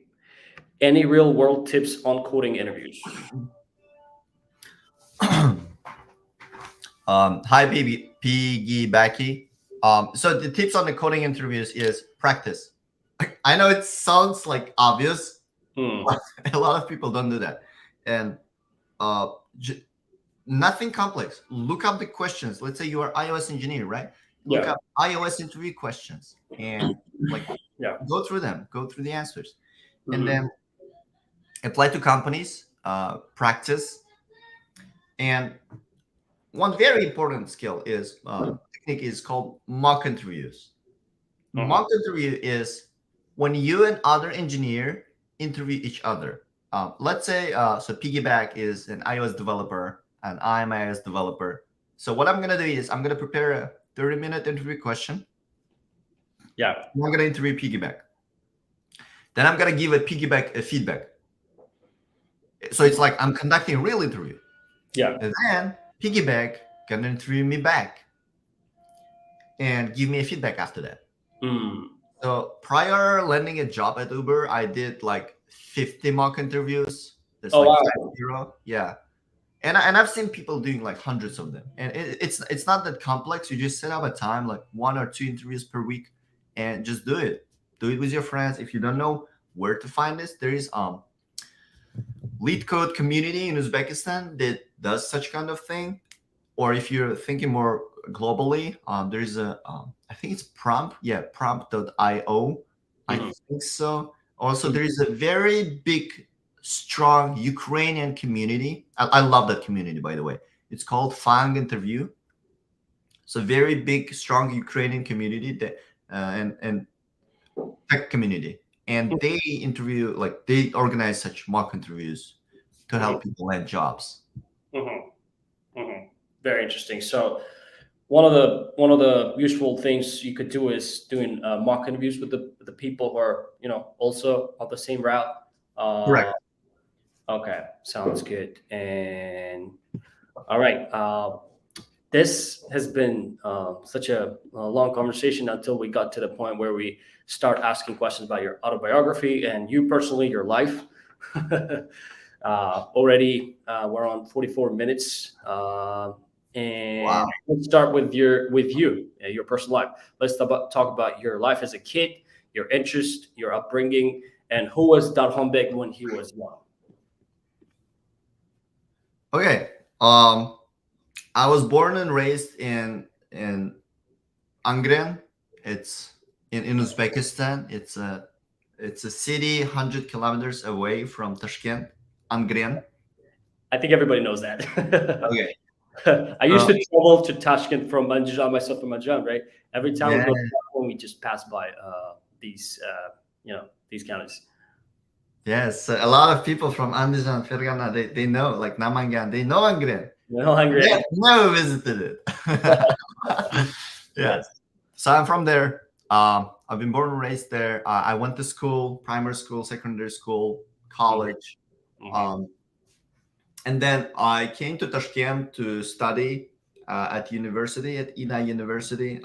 Any real world tips on coding interviews? Hi, baby, piggybacky. So the tips on the coding interviews is practice. I know it sounds like obvious, Hmm. but a lot of people don't do that, and uh, j- nothing complex. Look up the questions. Let's say you are iOS engineer, right? Look Yeah. up iOS interview questions and like Yeah. go through them, go through the answers, and Hmm. then apply to companies, practice. And one very important skill is technique is called mock interviews. Hmm. Mock interview is when you and other engineer interview each other. Let's say so piggyback is an iOS developer and I'm an iOS developer. So what I'm gonna do is I'm gonna prepare a 30-minute interview question. Yeah. I'm gonna interview piggyback. Then I'm gonna give a piggyback a feedback. So it's like I'm conducting a real interview. Yeah. And then piggyback gonna interview me back and give me a feedback after that. Mm. So prior landing a job at Uber, I did like 50 mock interviews. There's Oh like wow. 50, yeah. And I've seen people doing like hundreds of them, and it's not that complex. You just set up a time, like 1 or 2 interviews per week, and just do it. Do it with your friends. If you don't know where to find this, there is lead code community in Uzbekistan that does such kind of thing. Or if you're thinking more globally, there's a I think it's prompt, yeah, prompt.io. I Mhm. think so. Also, Mhm. there is a very big, strong Ukrainian community. I love that community, by the way. It's called Fang Interview. It's a very big, strong Ukrainian community that and tech community, and they interview like they organize such mock interviews to Mhm. help people land jobs. Mhm. Mhm. Very interesting. So one of the useful things you could do is doing mock interviews with the people who are also on the same route. Uh, Correct. okay, sounds good. And all right, this has been such a long conversation until we got to the point where we start asking questions about your autobiography and you personally, your life. Already, we're on 44 minutes, and Wow. let's start with your personal life. Let's talk about your life as a kid, your interest, your upbringing, and who was Darkhonbek when he was young. Okay. I was born and raised in Angren. It's in Uzbekistan. It's a city 100 kilometers away from Tashkent. Angren. I think everybody knows that. Okay. I used to travel to Tashkent from Andijan, myself from Andijan, right? Every time we Yeah. go to Tashkent, we just pass by these, these counties. Yes. A lot of people from Andijan, Fergana, they know, like Namangan, they know Angren. You know, hungry. Yeah, never visited it. Yeah. Yes. So I'm from there. I've been born and raised there. I went to school, primary school, secondary school, college. Mhm. And then I came to Tashkent to study at university, at INA University.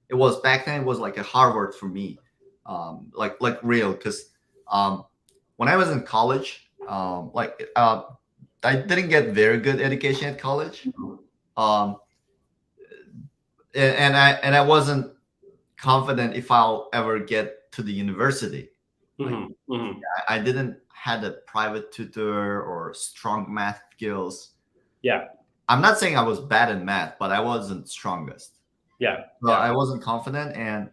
It was back then, it was like a Harvard for me, like real, because when I was in college, I didn't get very good education at college. Um, and I wasn't confident if I'll ever get to the university. Like, I didn't had a private tutor or strong math skills. Yeah. I'm not saying I was bad in math, but I wasn't strongest. Yeah. So I wasn't confident, and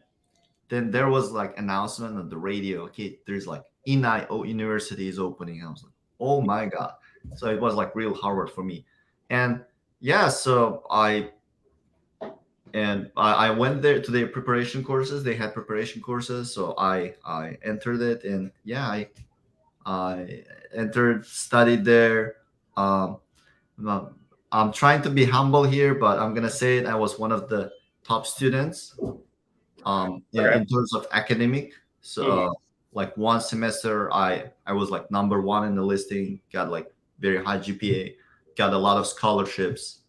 then there was like announcement on the radio. Okay, there's like INAI University is opening. I was like, oh my god! So it was like real Harvard for me, and yeah, so I went there to their preparation courses. They had preparation courses, so I entered it, and yeah, I entered, studied there. Um, well, I'm trying to be humble here, but I'm gonna say it. I was one of the top students in terms of academic. So like one semester, I was like number one in the listing. Got like very high GPA. Got a lot of scholarships.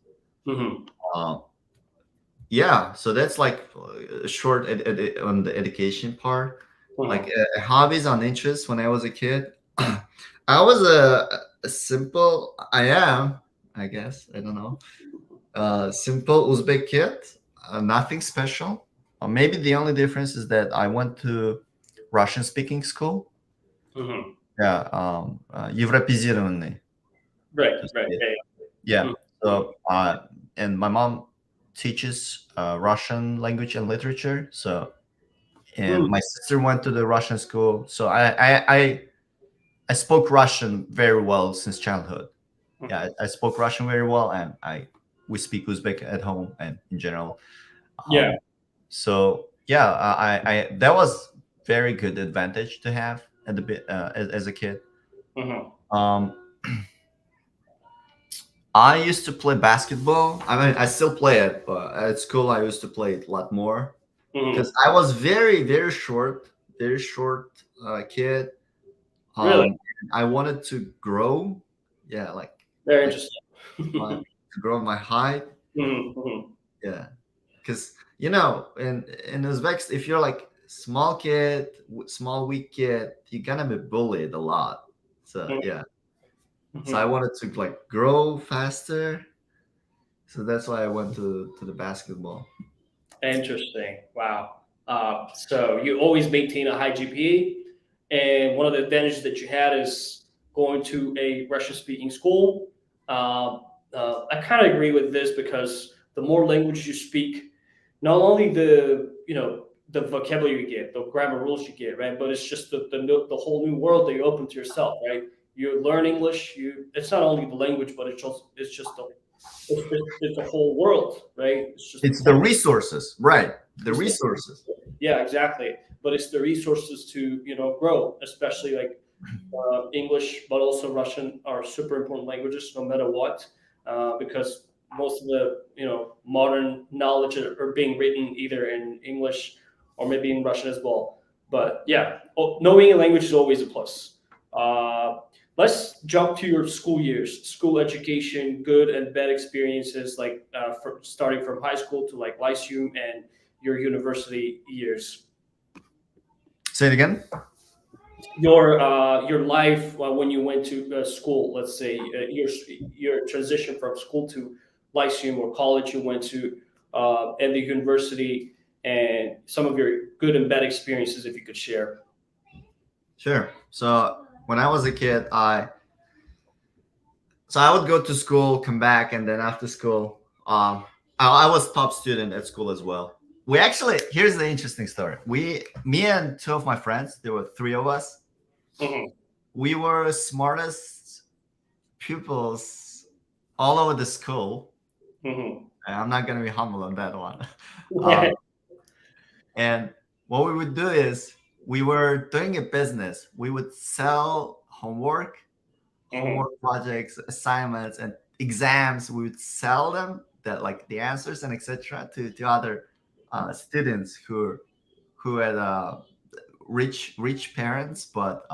Yeah, so that's like a short on the education part. Like hobbies and interests. When I was a kid, I was a simple. I am, I guess. I don't know. Simple Uzbek kid. Nothing special. Maybe the only difference is that I went to Russian speaking school. Yeah, Европезированный. Right. Yeah. So, and my mom teaches Russian language and literature. So, and my sister went to the Russian school. So I spoke Russian very well since childhood. Yeah, I spoke Russian very well, and we speak Uzbek at home and in general. Yeah. So yeah, I that was very good advantage to have at the bit as a kid. Um, I used to play basketball. I mean, I still play it, but at school I used to play it a lot more because I was very short, very short kid. Really? I wanted to grow. Yeah, like Very interesting. to grow my height. Yeah, because in Uzbeks, if you're like small kid, small weak kid, you're gonna be bullied a lot. So yeah. So I wanted to like grow faster. So that's why I went to the basketball. Interesting. Wow. So you always maintain a high GPA, and one of the advantages that you had is going to a Russian-speaking school. I kind of agree with this because the more language you speak, not only the vocabulary you get, the grammar rules you get, right, but it's just the whole new world that you open to yourself, right? You learn English. It's not only the language, but it's a whole world, right? It's the resources, right? The resources. Yeah, exactly. But it's the resources to grow, especially like English, but also Russian are super important languages, no matter what, because most of the modern knowledge are being written either in English or maybe in Russian as well. But yeah, knowing a language is always a plus. Let's jump to your school years, school education, good and bad experiences, like starting from high school to like Lyceum and your university years. Say it again. Your life when you went to school. Let's say your transition from school to Lyceum or college you went to, and the university, and some of your good and bad experiences, if you could share. Sure. So when I was a kid, So I would go to school, come back, and then after school, I was top student at school as well. We actually, here's the interesting story. Me and two of my friends, there were three of us. Mhm. We were smartest pupils all over the school. Mhm. And I'm not gonna be humble on that one. Yeah. And what we would do is we were doing a business. We would sell homework projects, assignments, and exams. We would sell them, that like the answers and etc. to other students who had rich parents, but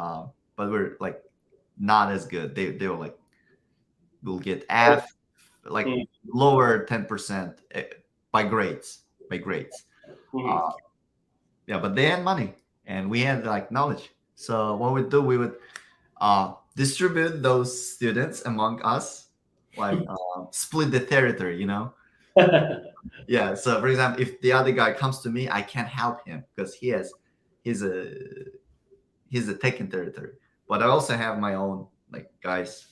were like not as good. They were like will get F, like Mhm. lower 10% by grades by grades. Mhm. Uh, yeah, but they had money and we had like knowledge. So what we'd do, we would distribute those students among us, like split the territory, you know? Yeah. So for example, if the other guy comes to me, I can't help him because he's a he's a taken territory. But I also have my own like guys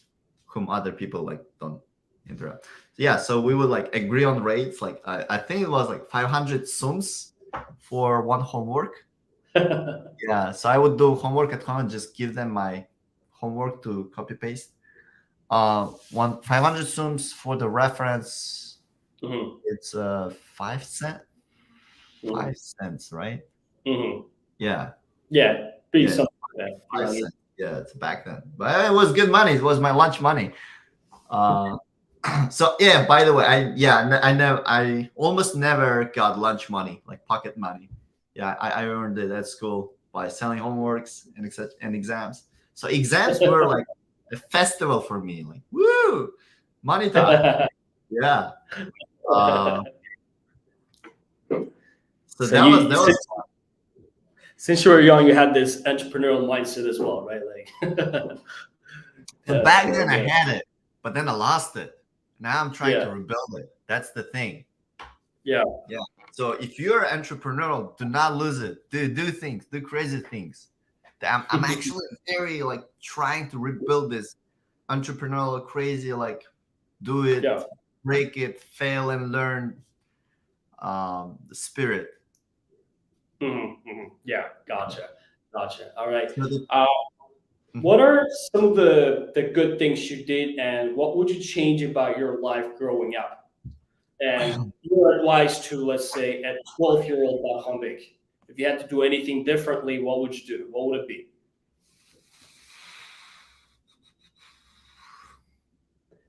whom other people like don't interrupt. So, yeah. So we would like agree on rates. Like I think it was like 500 sums for one homework. Yeah. So I would do homework at home and just give them my homework to copy paste. One 500 sums for the reference. Mhm. It's 5 cent, Mhm. 5 cents, right? Mhm. Yeah, Yeah, pretty yeah, something like that. five Around it. cents. Yeah, it's back then, but it was good money. It was my lunch money. Uh, so yeah. By the way, I never, I almost never got lunch money, like pocket money. Yeah, I earned it at school by selling homeworks and etc. and exams. So exams were like a festival for me. Like woo, money time. Yeah. Uh, so So that was since you were young, you had this entrepreneurial mindset as well, right? Like, so yeah, back very then I good. had it, but then I lost it. Now I'm trying to Yeah, rebuild it. That's the thing. yeah. Yeah. So if you're entrepreneurial, do not lose it. Do things, do crazy things. I'm actually very like trying to rebuild this entrepreneurial crazy like do Yeah. it, break it, fail and learn the spirit. Yeah, gotcha. All right. So Uh, mhm. what are some of the good things you did, and what would you change about your life growing up? And your advice to, let's say, a 12-year-old Darkhonbek, if you had to do anything differently, what would you do? What would it be?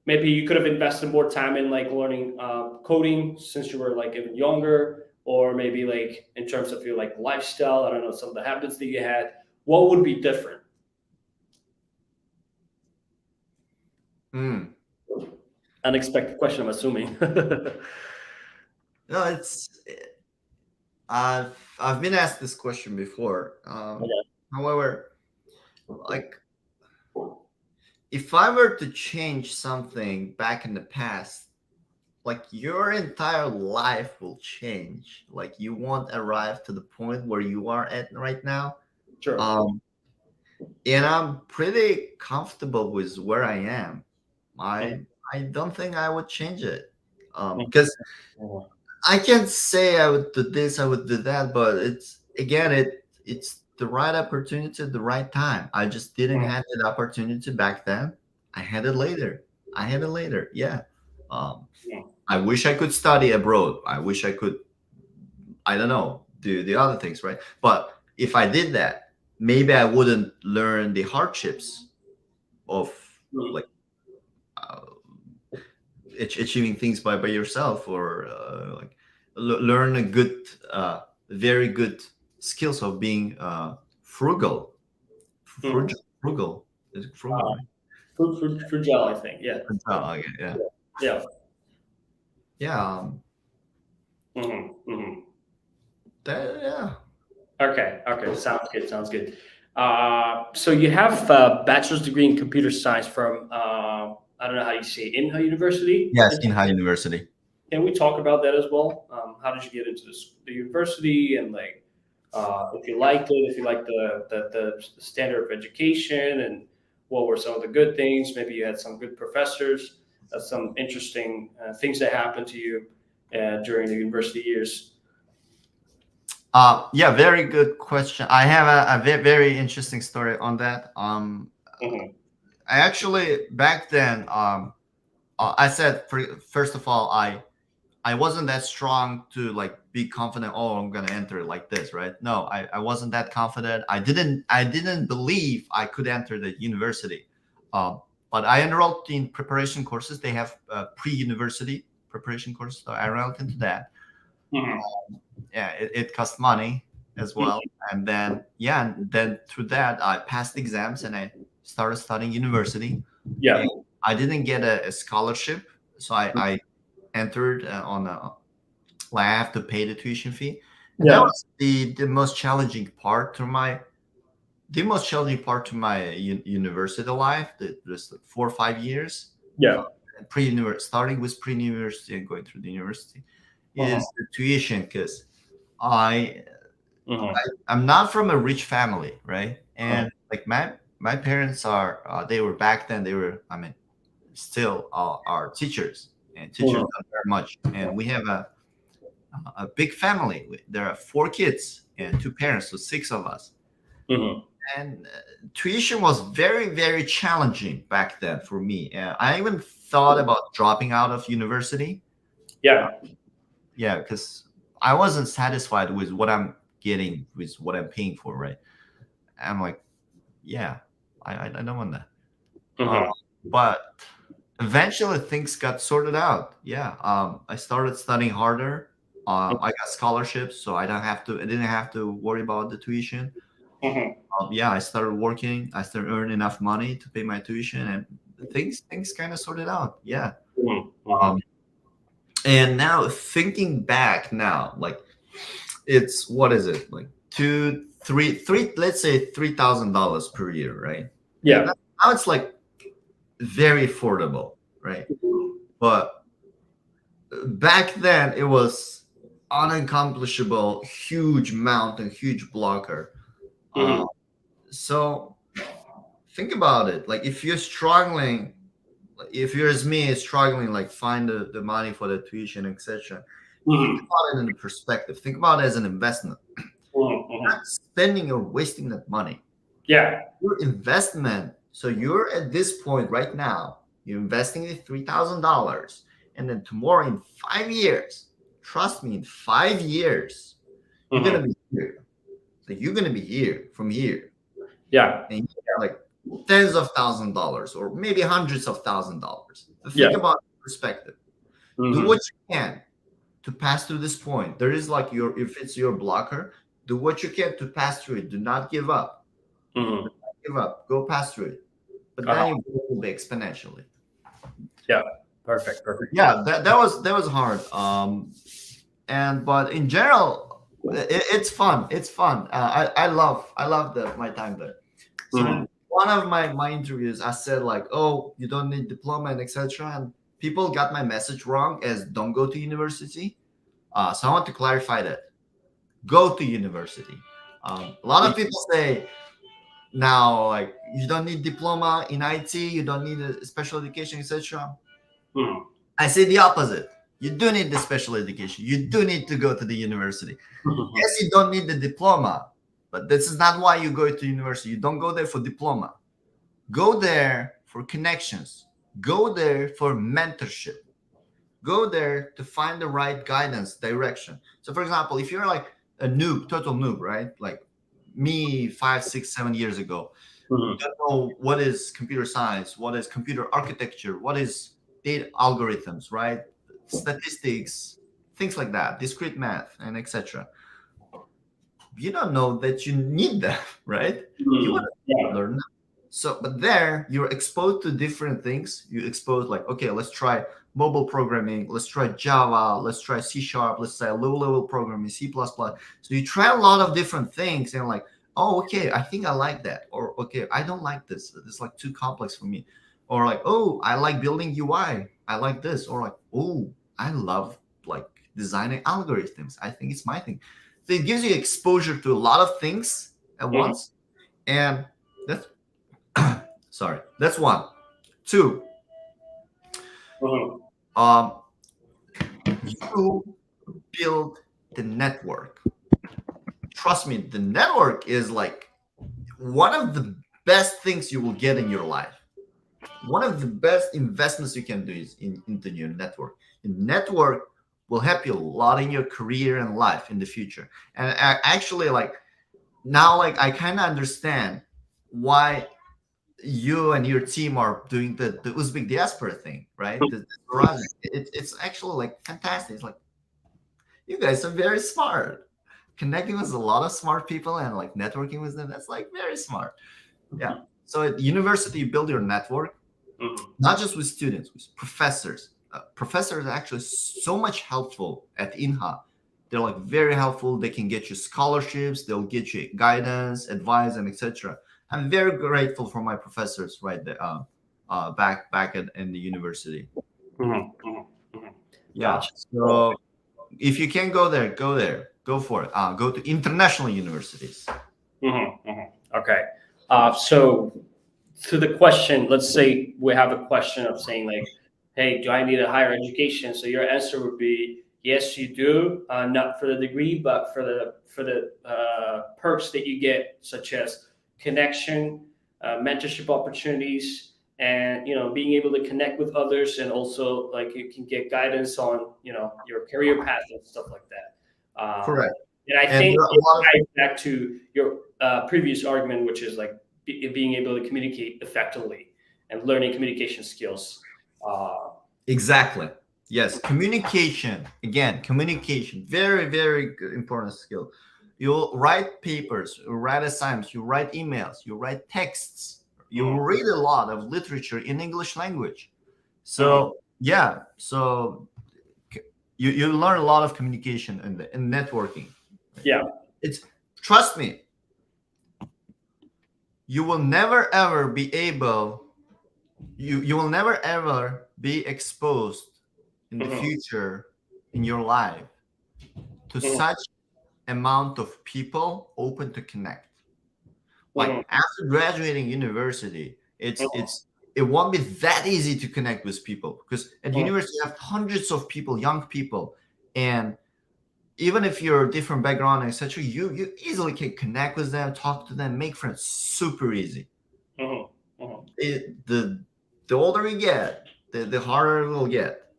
Maybe you could have invested more time in like learning coding since you were like even younger, or maybe like in terms of your like lifestyle. I don't know, some of the habits that you had. What would be different? Mm. Unexpected question, I'm assuming. No, I've been asked this question before. However, like if I were to change something back in the past, like your entire life will change. Like you won't arrive to the point where you are at right now. Sure. Um, and I'm pretty comfortable with where I am. I Mhm. I don't think I would change it. Mhm. Because Mhm. I can't say I would do this, I would do that, but it's again it's the right opportunity at the right time. I just didn't have that opportunity back then. I had it later. I had it later. Yeah. Um, Mhm. I wish I could study abroad. I wish I could, I don't know, do the other things, right? But if I did that, maybe I wouldn't learn the hardships of Mhm. like achieving things by yourself or like learn a good, very good skills of being frugal. Mhm. Frugal. Is it frugal, right? Fragile, I think. Yeah. Oh, okay, yeah. Yeah. Yeah. Hmm. Yeah. Okay. Sounds good. Sounds good. So you have a bachelor's degree in computer science from I don't know how you say it, Inha University. Yes, in high university. Can we talk about that as well? How did you get into the university, and like if you liked it, if you liked the standard of education, and what were some of the good things? Maybe you had some good professors, some interesting things that happened to you during the university years. Yeah, very good question. I have a very interesting story on that. I actually back then, I said first of all, I wasn't that strong to like be confident. Oh, I'm gonna enter like this, right? No, I wasn't that confident. I didn't believe I could enter the university. But I enrolled in preparation courses. They have pre-university preparation courses, so I enrolled into that. Yeah, it cost money as well, and then through that I passed exams and I started studying university. Yeah. And I didn't get a scholarship, so I entered on a, like I have to pay the tuition fee. And that was the most challenging part to my university life. Just like 4 or 5 years. Yeah. Starting with pre-university and going through the university is the tuition, because I'm not from a rich family, right? And like my parents are they were back then, they were, I mean, still are teachers, and teachers don't very much. And we have a big family. There are 4 kids and 2 parents, so 6 of us. And tuition was very, very challenging back then for me. I even thought about dropping out of university. Yeah, because I wasn't satisfied with what I'm getting, with what I'm paying for, right? I'm like, yeah, I don't want that. But eventually things got sorted out. Yeah, I started studying harder. I got scholarships, so I didn't have to worry about the tuition. I started working. I started earning enough money to pay my tuition, and things kind of sorted out. Yeah. And now thinking back now, like it's, what is it, like three, let's say $3,000 per year, right? Yeah. Now it's like very affordable, right? But back then it was unaccomplishable, huge mountain, huge blocker. So think about it. Like if you're struggling, if you're as me, struggling, like find the money for the tuition, etc. Think about it in the perspective. Think about it as an investment. Not spending or wasting that money. Yeah. Your investment. So you're at this point right now, you're investing in $3,000, and then tomorrow in 5 years, trust me, in 5 years, you're gonna be here. So you're gonna be here from here. Yeah. And you get like tens of $1,000s or maybe hundreds of $1,000s. So think about perspective. Do what you can to pass through this point. There is like if it's your blocker, do what you can to pass through it. Do not give up. Do not give up. Go pass through it. But then you will be exponentially. Yeah. Perfect. Yeah, that was hard. But in general, it's fun. It's fun. I love my time there. So one of my interviews, I said like, oh, you don't need diploma and etc. And people got my message wrong as don't go to university. So I want to clarify that. Go to university. A lot of people say now, like, you don't need diploma in IT, you don't need a special education, etc. I say the opposite. You do need the special education. You do need to go to the university. Yes, you don't need the diploma, but this is not why you go to university. You don't go there for diploma. Go there for connections. Go there for mentorship. Go there to find the right guidance, direction. So, for example, if you're like a noob, total noob, right? Like me 5, 6, 7 years ago, you don't know what is computer science, what is computer architecture, what is data algorithms, right? Statistics, things like that, discrete math, and etc. You don't know that you need them, right? You want to learn them. So, but there you're exposed to different things. You exposed like, okay, let's try mobile programming, let's try Java, let's try C#, let's try low-level programming, C++. So you try a lot of different things, and like, oh, okay, I think I like that, or okay, I don't like this. It's like too complex for me, or like, oh, I like building UI, I like this, or like, oh, I love like designing algorithms. I think it's my thing. So it gives you exposure to a lot of things at once, and that's Sorry, that's one. Two, Mhm. you build the network. Trust me, the network is like one of the best things you will get in your life. One of the best investments you can do is into your network. The network will help you a lot in your career and life in the future. And actually, like now, like I kind of understand why you and your team are doing the Uzbek diaspora thing, right? The project. It's actually like fantastic. It's like you guys are very smart. Connecting with a lot of smart people and like networking with them, that's like very smart. Yeah. So at university, you build your network, Mhm. not just with students, with professors. Professors are actually so much helpful at INHA. They're like very helpful. They can get you scholarships. They'll get you guidance, advice, and etc. I'm very grateful for my professors right there, back in the university. Mhm. Mhm. Mhm. Yeah. Gotcha. So if you can go there, go there. Go for it. Go to international universities. Mhm. Mhm. Okay. So to the question, let's say we have a question of saying like, "Hey, do I need a higher education?" So your answer would be, "Yes, you do. Not for the degree, but for the perks that you get, such as connection, mentorship opportunities, and being able to connect with others, and also like you can get guidance on your career path and stuff like that." Correct. And I And think there are a it lot of ties back to your previous argument, which is like being able to communicate effectively and learning communication skills. Uh, exactly. Yes, communication. Again, communication. Very, very good, important skill. You'll write papers, you write assignments, you write emails, you write texts, you mhm, read a lot of literature in English language. mhm. So yeah, so you learn a lot of communication in networking. Yeah. It's trust me, you will never ever be able you will never ever be exposed in the Mhm, future in your life to mhm, such amount of people open to connect. Like mhm, after graduating university, mhm, it won't be that easy to connect with people because at mhm. university you have hundreds of people, young people, and even if you're a different background, etc., you easily can connect with them, talk to them, make friends super easy. Mhm. Mhm. The older you get, the harder it will get.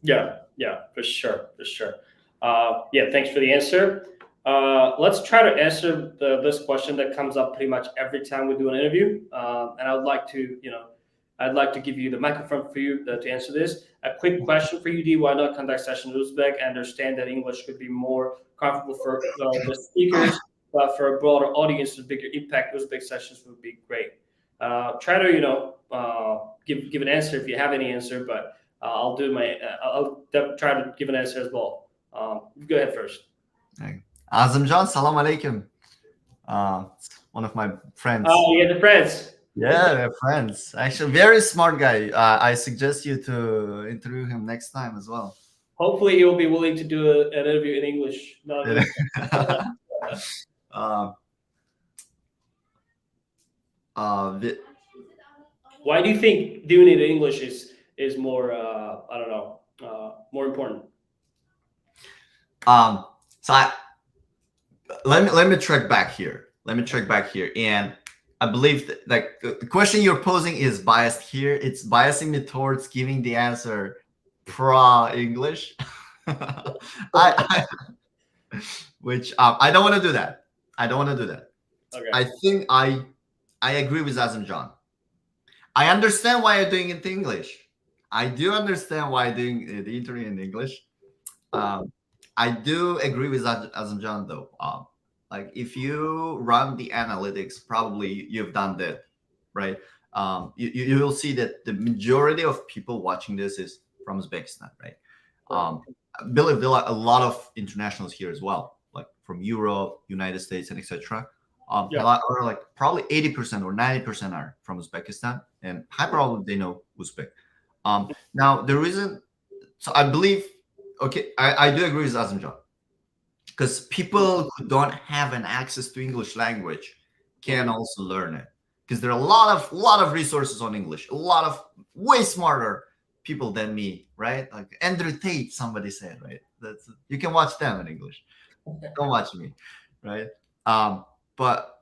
Yeah, yeah, for sure, for sure. Yeah, thanks for the answer. Let's try to answer this question that comes up pretty much every time we do an interview. And I would like to, I'd like to give you the microphone for you to answer this. A quick question for you, D. Why not conduct session in Uzbek? I understand that English could be more comfortable for the speakers, but for a broader audience with bigger impact, Uzbek sessions would be great. Try to, give an answer if you have any answer, but I'll do my. Try to give an answer as well. Go ahead first. Like, Azamjan, salam alaikum. It's one of my friends. Oh, yeah, the friends. Yeah, we're friends. Actually, very smart guy. I suggest you to interview him next time as well. Hopefully, he will be willing to do an interview in English, not in Uzbek. uh, the, Why do you think doing it in English is more? I don't know. More important. um, so let me track back here. Let me track back here, and I believe that, like the question you're posing is biased here. It's biasing me towards giving the answer pro English. I which I don't want to do that. I don't want to do that. Okay. I think I agree with Azam John. I understand why you're doing it in English. I do understand why you're doing the interview in English. Um, I do agree with Azam John though. Like if you run the analytics, probably you've done that, right? You will see that the majority of people watching this is from Uzbekistan, right? Right. I believe there are a lot of internationals here as well, like from Europe, United States, and etc. Yeah. Or like probably 80% or 90% are from Uzbekistan, and high probably they know Uzbek. Now the reason, so I believe, okay, I do agree with Azimjan because people who don't have an access to English language can Mhm. also learn it. because there are a lot of resources on English, a lot of way smarter people than me, right? Like Andrew Tate, somebody said, right? That's, you can watch them in English. Don't watch me, right? But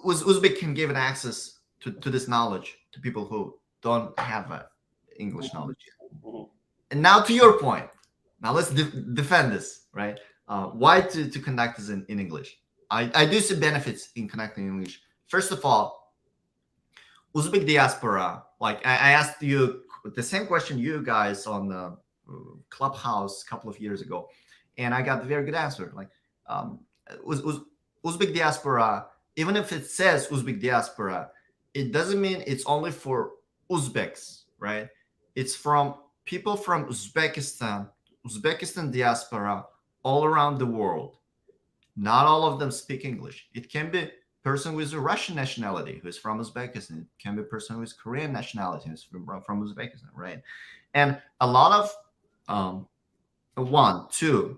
Uzbek can give an access to this knowledge to people who don't have English knowledge yet. And now to your point. Now let's defend this, right? Why to conduct this in English? I do see benefits in connecting in English. First of all, Uzbek diaspora, like I asked you the same question you guys on the Clubhouse a couple of years ago, and I got a very good answer. Like Uzbek diaspora, even if it says Uzbek diaspora, it doesn't mean it's only for Uzbeks, right? It's from people from Uzbekistan diaspora all around the world. Not all of them speak English. It can be a person with a Russian nationality who is from Uzbekistan. It can be a person with Korean nationality who is from Uzbekistan, right? And a lot of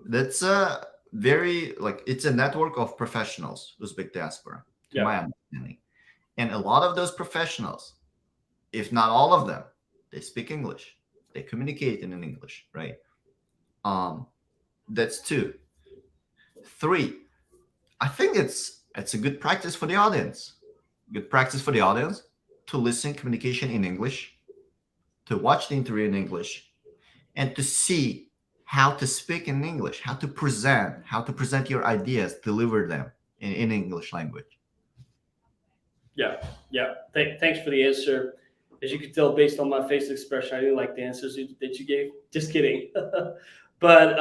that's a very, like, it's a network of professionals, Uzbek diaspora, to my understanding. And a lot of those professionals, if not all of them, they speak English. They communicate in English, right? That's 2. 3, I think it's a good practice for the audience. Good practice for the audience to listen communication in English, to watch the interview in English, and to see how to speak in English, how to present your ideas, deliver them in English language. Yeah. Thanks for the answer. As you can tell, based on my face expression, I didn't like the answers that you gave. Just kidding. But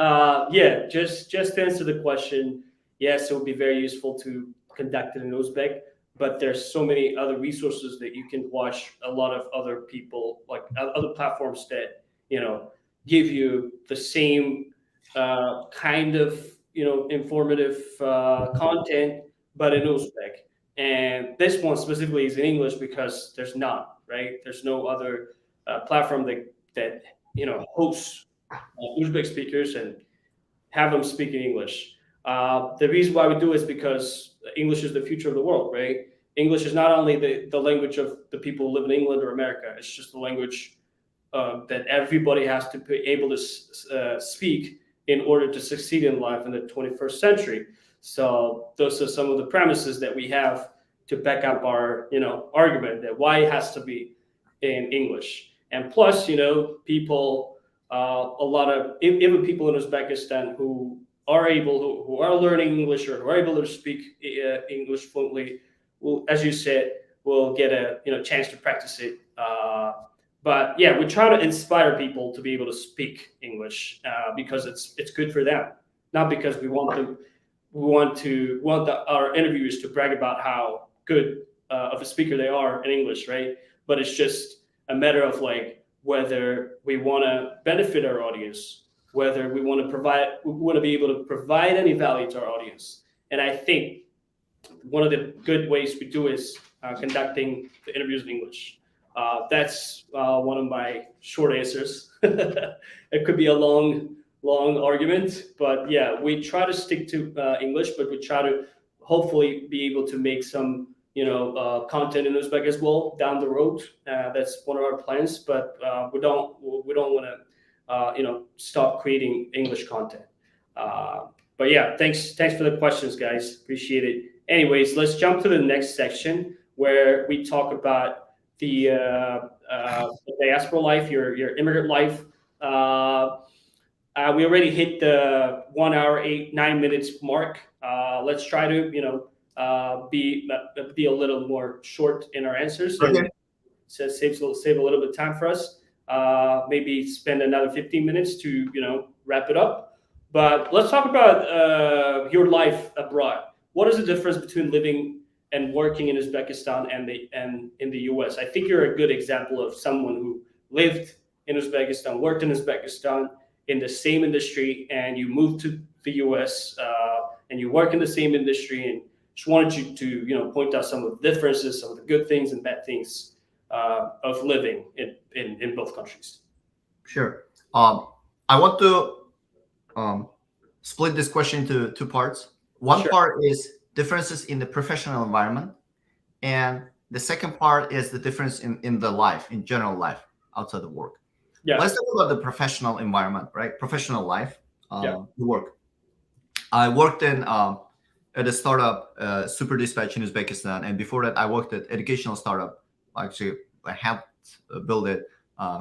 yeah, just to answer the question, yes, it would be very useful to conduct it in Uzbek, but there's so many other resources that you can watch. A lot of other people, like other platforms that, give you the same kind of, informative content, but in Uzbek. And this one specifically is in English because there's none, right? There's no other platform that hosts Uzbek speakers and have them speak in English. The reason why we do it is because English is the future of the world, right? English is not only the language of the people who live in England or America. It's just the language that everybody has to be able to speak in order to succeed in life in the 21st century. So those are some of the premises that we have to back up our, argument that why it has to be in English. And plus, people, a lot of even people in Uzbekistan who are learning English or who are able to speak English fluently, will, as you said, will get a chance to practice it. But yeah, we try to inspire people to be able to speak English because it's good for them, not because we want them. We want our interviewers to brag about how good of a speaker they are in English, right? But it's just a matter of like whether we want to benefit our audience, whether we want to be able to provide any value to our audience. And I think one of the good ways we do is conducting the interviews in English. That's one of my short answers. It could be a long argument, but yeah, we try to stick to English, but we try to hopefully be able to make some content in Uzbek as well down the road. That's one of our plans, but we don't want to stop creating English content. But yeah, thanks for the questions, guys. Appreciate it. Anyways, let's jump to the next section where we talk about the diaspora life, your immigrant life. We already hit the 1 hour, 9 minutes mark. Let's try to, be a little more short in our answers. Okay. And save a little bit of time for us. Maybe spend another 15 minutes to, wrap it up. But let's talk about your life abroad. What is the difference between living and working in Uzbekistan and in the US? I think you're a good example of someone who lived in Uzbekistan, worked in Uzbekistan, in the same industry, and you moved to the US and you work in the same industry, and just wanted you to point out some of the differences, some of the good things and bad things of living in both countries. Sure. I want to split this question into 2 parts. One Sure. part is differences in the professional environment, and the second part is the difference in the life, in general life outside of work. Yeah. Let's talk about the professional environment, right? Professional life, Yeah. work. I worked in at a startup, Super Dispatch in Uzbekistan, and before that, I worked at educational startup. Actually, I helped build it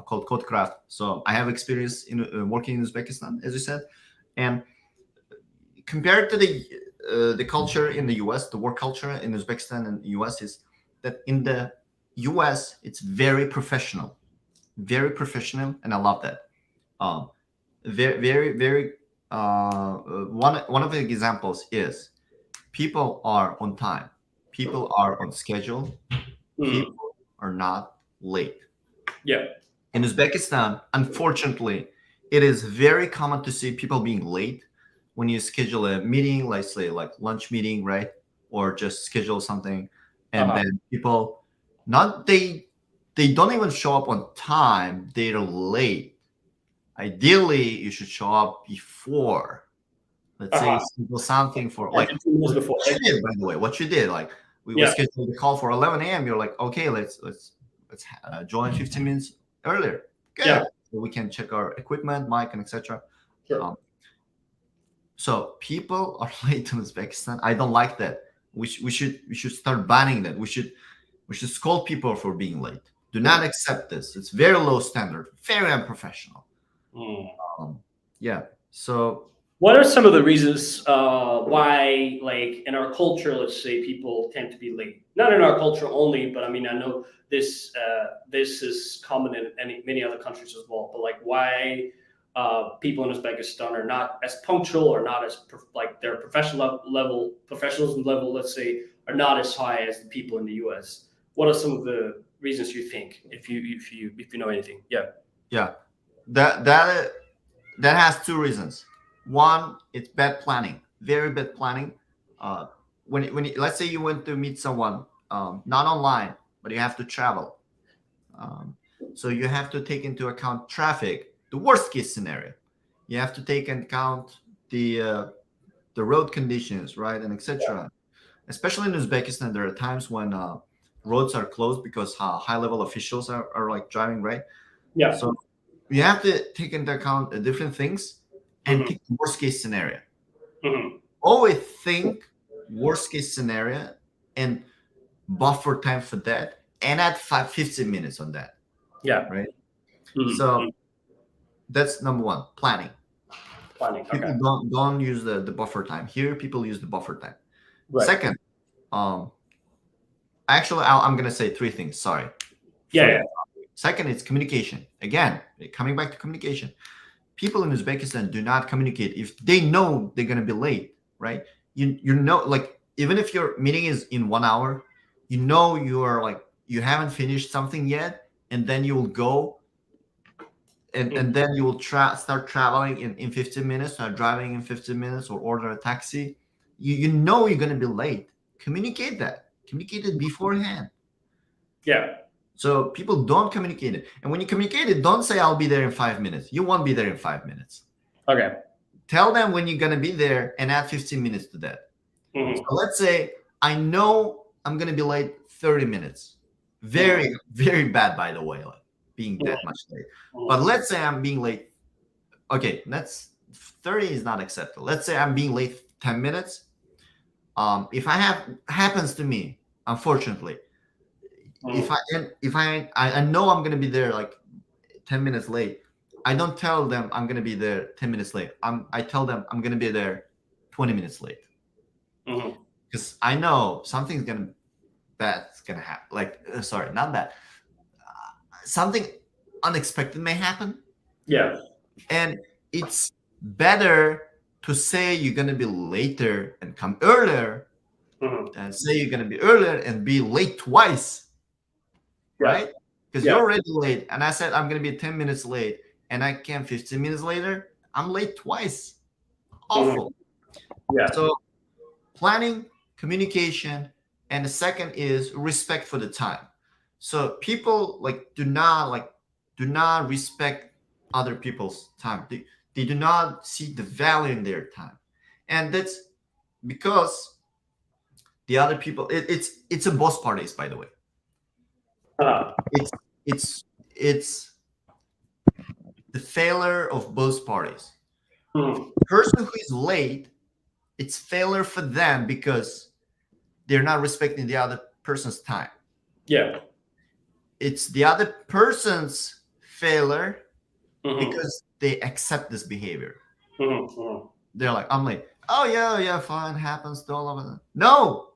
called Codecraft. So I have experience in working in Uzbekistan, as you said, and compared to the culture in the US, the work culture in Uzbekistan and the US is that in the US it's very professional, and I love that. Um, very one of the examples is people are on time, people are on schedule, people are not late. Yeah. In Uzbekistan, unfortunately, it is very common to see people being late when you schedule a meeting, like say like lunch meeting, right? Or just schedule something, and then people not they don't even show up on time, they're late. Ideally, you should show up before. Let's say schedule something for like what you did, by the way, what you did. Like we scheduled the call for 11 a.m. You're like, okay, let's join 15 minutes earlier. Good. Yeah. So we can check our equipment, mic, and etc. Sure. So people are late in Uzbekistan. I don't like that. We should start banning that. We should scold people for being late. Do not accept this. It's very low standard, very unprofessional. Yeah. So what are some of the reasons why, like in our culture, let's say people tend to be late? Not in our culture only, but I mean, I know this is common in many other countries as well. But like, why people in Uzbekistan are not as punctual, or not as like their professionalism level, let's say, are not as high as the people in the U.S. What are some of the reasons you think, if you know anything? Yeah, that has two reasons. One, it's bad planning, very bad planning. When let's say you went to meet someone, not online, but you have to travel. So you have to take into account traffic, the worst case scenario. You have to take into account the road conditions, right, and etc. Especially in Uzbekistan, there are times when roads are closed because high level officials are like driving, right? Yeah. So you have to take into account different things and pick the worst case scenario. Always think worst case scenario and buffer time for that, and add 15 minutes on that. Yeah. Right. So that's number one, planning. People don't use the buffer time. Here, people use the buffer time. Right. Second, actually, I'm gonna say three things. Sorry. Second, it's communication. Again, coming back to communication. People in Uzbekistan do not communicate if they know they're gonna be late, right? You know, like even if your meeting is in 1 hour, you know you are like you haven't finished something yet, and then you will go and then you will start traveling in 15 minutes, start driving in 15 minutes, or order a taxi. You know you're gonna be late. Communicate that. Communicate it beforehand. Yeah. So people don't communicate it. And when you communicate it, don't say I'll be there in 5 minutes. You won't be there in 5 minutes. Okay. Tell them when you're gonna be there and add 15 minutes to that. So let's say I know I'm gonna be late 30 minutes. Very, very bad, by the way, like being that much late. But let's say I'm being late. Okay, that's 30 is not acceptable. Let's say I'm being late 10 minutes. If happens to me, unfortunately, if I know I'm gonna be there like 10 minutes late, I don't tell them I'm gonna be there 10 minutes late. I tell them I'm gonna be there 20 minutes late. Because I know something's bad's gonna happen. Like sorry, not that. Something unexpected may happen. Yeah. And it's better to say you're gonna be later and come earlier than say you're gonna be earlier and be late twice. Right? Because you're already late, and I said I'm gonna be 10 minutes late, and I came 15 minutes later. I'm late twice. Awful. Yeah. So planning, communication, and the second is respect for the time. So people do not respect other people's time. They do not see the value in their time, and that's because the other people. It's a both parties, by the way. Uh, It's the failure of both parties. mhm. Person who is late, it's failure for them because they're not respecting the other person's time. Yeah. It's the other person's failure Mhm. because they accept this behavior. Mhm. Mhm. They're like, I'm late. Oh yeah, fine, happens to all of us. No,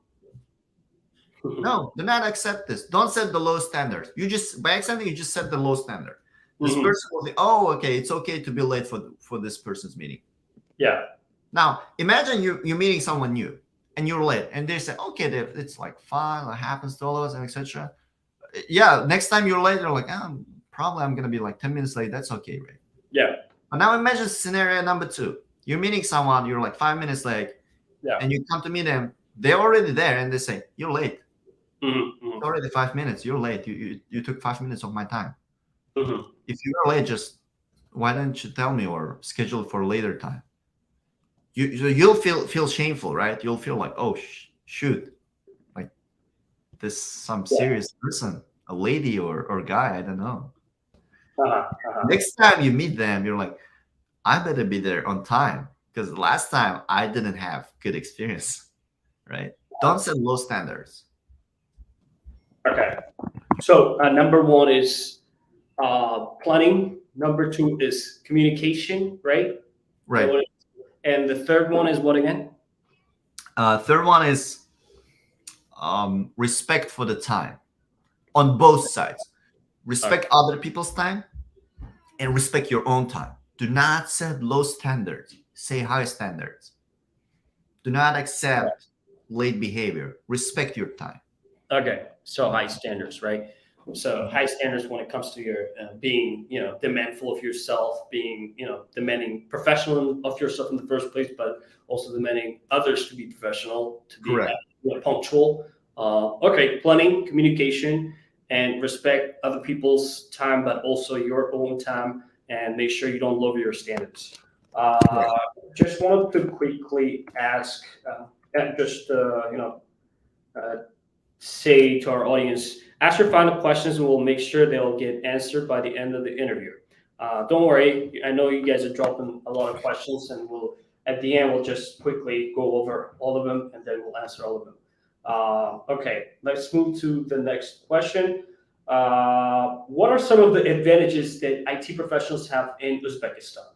do not accept this. Don't set the low standards. You just by accepting, you just set the low standard. This Mhm. person will say, "Oh, okay, it's okay to be late for this person's meeting." Yeah. Now, imagine you're meeting someone new and you're late, and they say, "Okay, it's like fine, it happens to all of us, and etc." Yeah, next time you're late, you're like, probably I'm gonna be like 10 minutes late. That's okay, right? Yeah. But now imagine scenario number two. You're meeting someone, you're like 5 minutes late, Yeah. and you come to meet them. They're already there, and they say, "You're late. Mhm. It's Mhm. already 5 minutes. You're late. You took 5 minutes of my time. Mhm. If you're late, just why don't you tell me or schedule it for later time?" You'll feel shameful, right? You'll feel like, oh shoot, like this some Yeah. serious person, a lady or guy, I don't know. Uh-huh. Next time you meet them, you're like, I better be there on time because last time I didn't have good experience, right? Don't set low standards. Okay. So number one is planning. Number two is communication, right? Is that Right. what it is? And the third one is what again? Third one is respect for the time on both sides. Okay. Respect other people's time and respect your own time. Do not set low standards. Say high standards. Do not accept late behavior. Respect your time. Okay. So high standards, right? So high standards when it comes to your being, demandful of yourself, being, demanding professional of yourself in the first place, but also demanding others to be professional, to be Correct. punctual. Okay, planning, communication, and respect other people's time, but also your own time, and make sure you don't lower your standards. Uh, Correct. just wanted to quickly ask, and just uh, say to our audience, ask your final questions and we'll make sure they'll get answered by the end of the interview. Don't worry, I know you guys are dropping a lot of questions and we'll, at the end, we'll just quickly go over all of them and then we'll answer all of them. Okay, let's move to the next question. What are some of the advantages that IT professionals have in Uzbekistan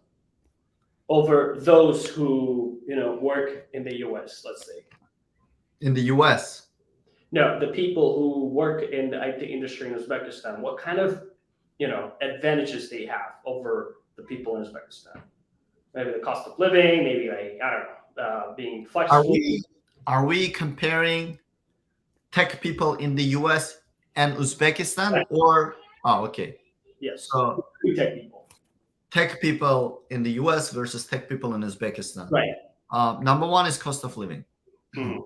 over those who, work in the US, let's say? In the US, No, the people who work in the IT industry in Uzbekistan, what kind of, advantages they have over the people in Uzbekistan? Maybe the cost of living, maybe like, I don't know, being are flexible. we comparing tech people in the US and Uzbekistan or okay. Yes, So two tech people. tech people in the US versus tech people in Uzbekistan. Right. Number one is cost of living. Mhm.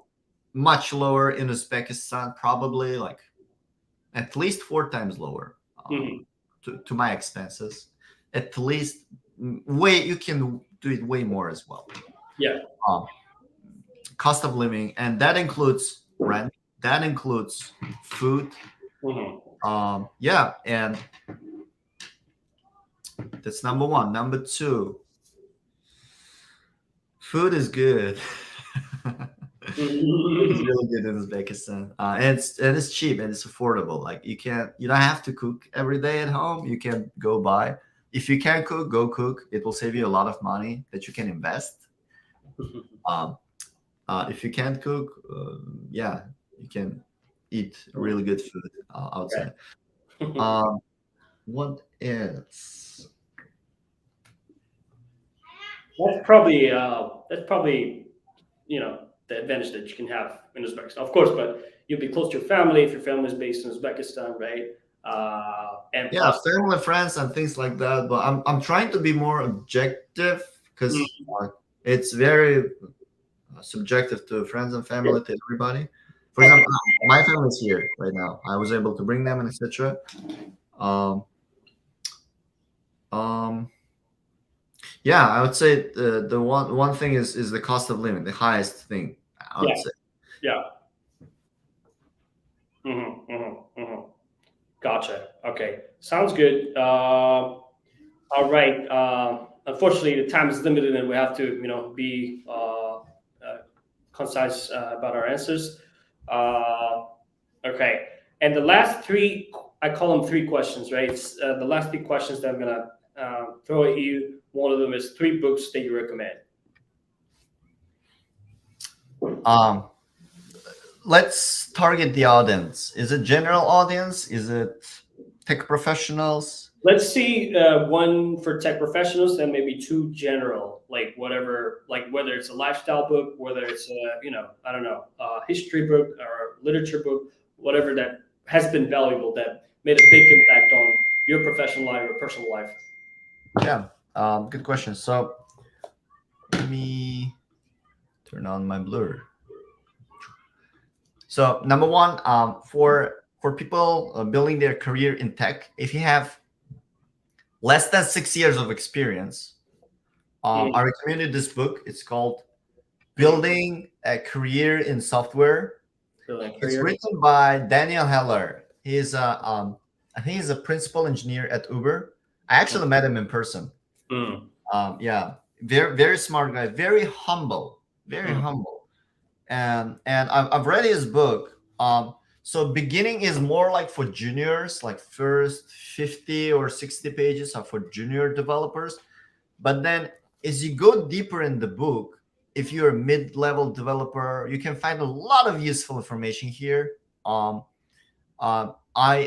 Much lower in Uzbekistan, probably like at least 4 times lower Mhm. to my expenses. At least way you can do it way more as well. Yeah. Um, Cost of living, and that includes rent. That includes food. Mhm. Yeah, and that's number one. Number two, food is good. It's Mhm. really good in Uzbekistan, and it's cheap and it's affordable. Like you don't have to cook every day at home. You can go buy. If you can cook, go cook. It will save you a lot of money that you can invest. Um, if you can't cook, yeah, you can eat really good food outside. Okay. Um, what else? That's probably the advantage that you can have in Uzbekistan, of course. But you'll be close to your family if your family is based in Uzbekistan, right? And Yeah, plus, family, friends, and things like that. But I'm trying to be more objective because mm, it's very subjective to friends and family, to everybody. For okay, example, my family's here right now. I was able to bring them and etc. Um, um, yeah, I would say the one thing is the cost of living, the highest thing. I yeah, would say. yeah. Hmm. Hmm. Hmm. Gotcha. Okay, sounds good. All right. Unfortunately, the time is limited, and we have to, be concise about our answers. Uh, okay. And the last three, I call them three questions, right? It's, the last three questions that I'm gonna throw at you. One of them is three books that you recommend. Um, let's target the audience. Is it general audience? Is it tech professionals? Let's see, one for tech professionals, and maybe two general, like whatever, like whether it's a lifestyle book, whether it's a, I don't know, a history book or a literature book, whatever that has been valuable, that made a big impact on your professional life or personal life. Yeah, good question. So let me turn on my blur. So number one, for people building their career in tech, if you have less than 6 years of experience, I recommend you this book. It's called Building a Career in Software. It's written by Daniel Heller. He's I think he's a principal engineer at Uber. I actually met him in person. Yeah, very smart guy, very humble, very humble. And I've read his book. So beginning is more like for juniors, like first 50 or 60 pages are for junior developers. But then as you go deeper in the book, if you're a mid-level developer, you can find a lot of useful information here. I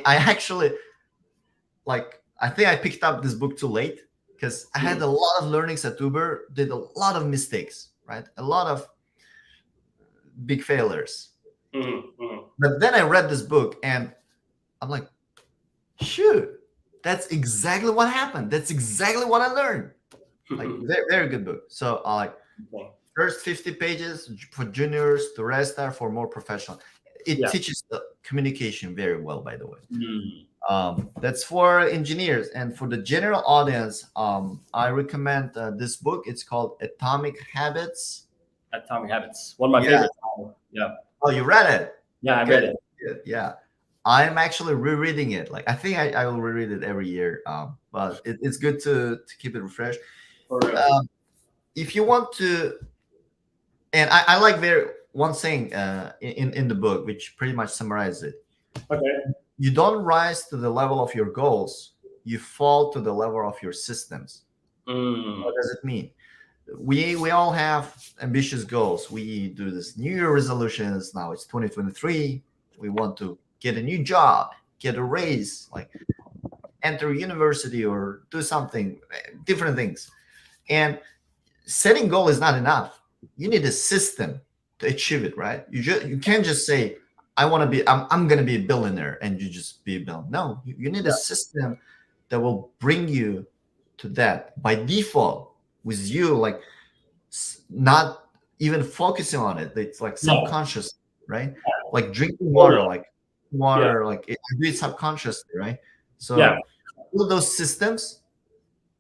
actually, like, I think I picked up this book too late because I had a lot of learnings at Uber, did a lot of mistakes, right? A lot of big failures. But then I read this book and I'm like, shoot, that's exactly what happened. That's exactly what I learned. Like, very good book. So like first 50 pages for juniors, the rest are for more professional. It teaches the communication very well, by the way. That's for engineers. And for the general audience, I recommend this book. It's called Atomic Habits. Atomic Habits. One of my favorites. Yeah. Oh, you read it? Yeah, I read it. Yeah. I'm actually rereading it. Like, I think I will reread it every year. But it's good to keep it refreshed. If you want to, and I like one thing in the book, which pretty much summarizes it. Okay. You don't rise to the level of your goals. You fall to the level of your systems. What does it mean? We all have ambitious goals. We do this New Year resolutions. Now it's 2023. We want to get a new job, get a raise, like enter university or do something, different things. And setting goal is not enough. You need a system to achieve it, right? You can't just say, I want to be, I'm going to be a billionaire, and you just be a billionaire. No, you need a system that will bring you to that by default, with you like not even focusing on it. It's like subconscious, right? Like drinking water, like you do it subconsciously, right? So all those systems,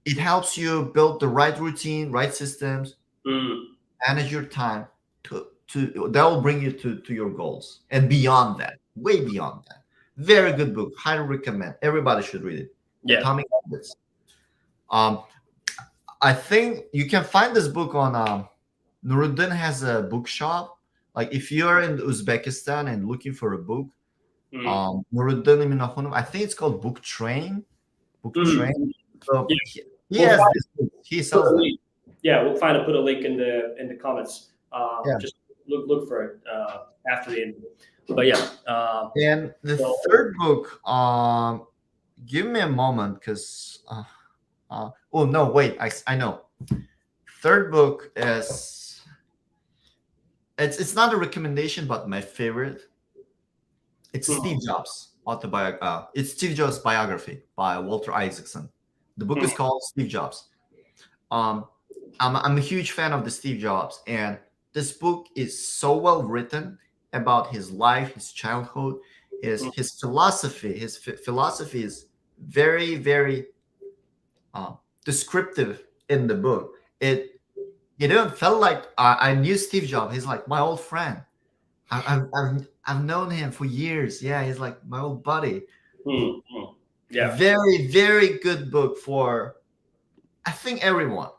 it helps you build the right routine, right systems, manage your time that will bring you to your goals and beyond that, way beyond that. Very good book. Highly recommend. Everybody should read it. Atomic Habits. I think you can find this book on Nuruddin has a bookshop. Like if you're in Uzbekistan and looking for a book, Nuruddin Minahunov, I think it's called Book Train. So he sells them. Yeah, we'll put a link in the comments. Just look for it after the interview. But and the third book, give me a moment because oh no, wait, I know. Third book is it's not a recommendation, but my favorite. It's Steve Jobs autobiography. It's Steve Jobs biography by Walter Isaacson. The book is called Steve Jobs. I'm a huge fan of the Steve Jobs, and this book is so well written about his life, his childhood, his philosophy. His philosophy is very, very descriptive in the book. It didn't felt like I knew Steve Jobs. He's like my old friend. I've known him for years. Yeah, he's like my old buddy. Yeah. Very, very good book for, I think, everyone.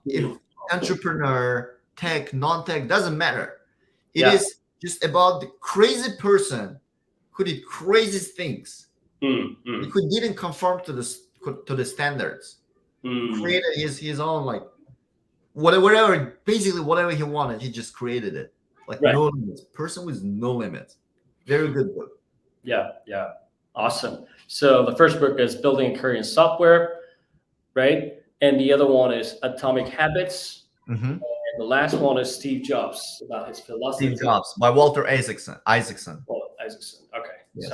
If entrepreneur, tech, non-tech, doesn't matter. It is just about the crazy person who did crazy things, who didn't conform to the standards, created his own, like, whatever, basically whatever he wanted, he just created it. Like, no limits. Person with no limits. Very good book. Yeah. Awesome. So the first book is Building a Career in Software, right? And the other one is Atomic Habits. And the last one is Steve Jobs, about his philosophy. Steve Jobs by Walter Isaacson. Okay. Yes.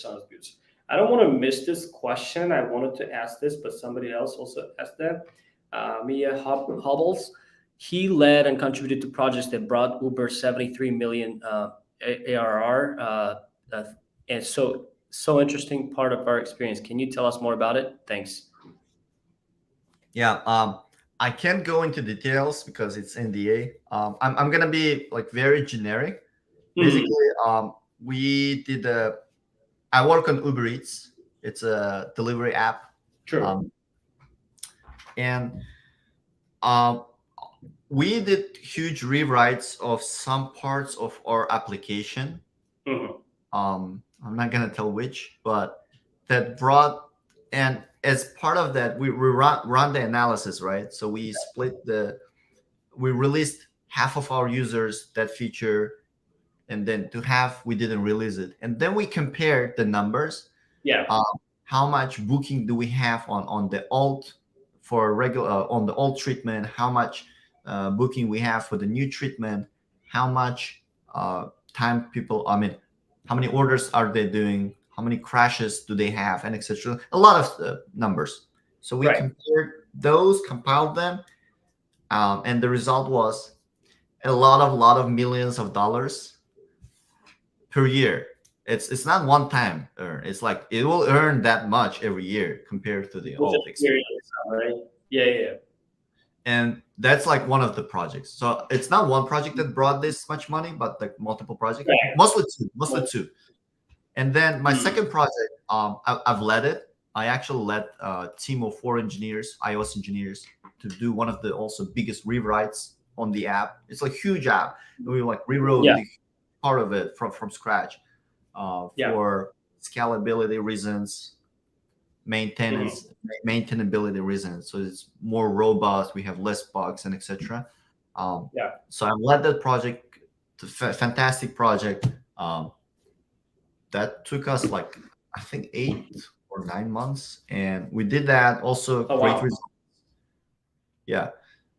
Sounds good. I don't want to miss this question. I wanted to ask this, but somebody else also asked that. Mia Hobbles, he led and contributed to projects that brought Uber 73 million ARR. And so interesting part of our experience. Can you tell us more about it? Thanks. Yeah. I can't go into details because it's NDA. I'm gonna be like very generic. Basically, we did I work on Uber Eats. It's a delivery app. Sure. And we did huge rewrites of some parts of our application. I'm not gonna tell which, but that brought, and as part of that, we run the analysis, right? So we we released half of our users that feature, and then to half we didn't release it, and then we compared the numbers. How much booking do we have on the alt for regular, on the old treatment? How much booking we have for the new treatment? How much time people? I mean, how many orders are they doing? How many crashes do they have, and etc. A lot of numbers. So we compared those, compiled them, and the result was a lot of millions of dollars per year. It's not one time earn. It's like it will earn that much every year compared to the old experience. Right? Yeah. And that's like one of the projects. So it's not one project that brought this much money, but like multiple projects, mostly two. And then my second project, I've led it. I actually led a team of 4 engineers, iOS engineers, to do one of the also biggest rewrites on the app. It's like huge app. We like rewrote the part of it from scratch for scalability reasons, maintainability reasons. So it's more robust. We have less bugs and etc. So I led that project. It's a fantastic project. That took us like, I think 8 or 9 months, and we did that also. Great results. Yeah.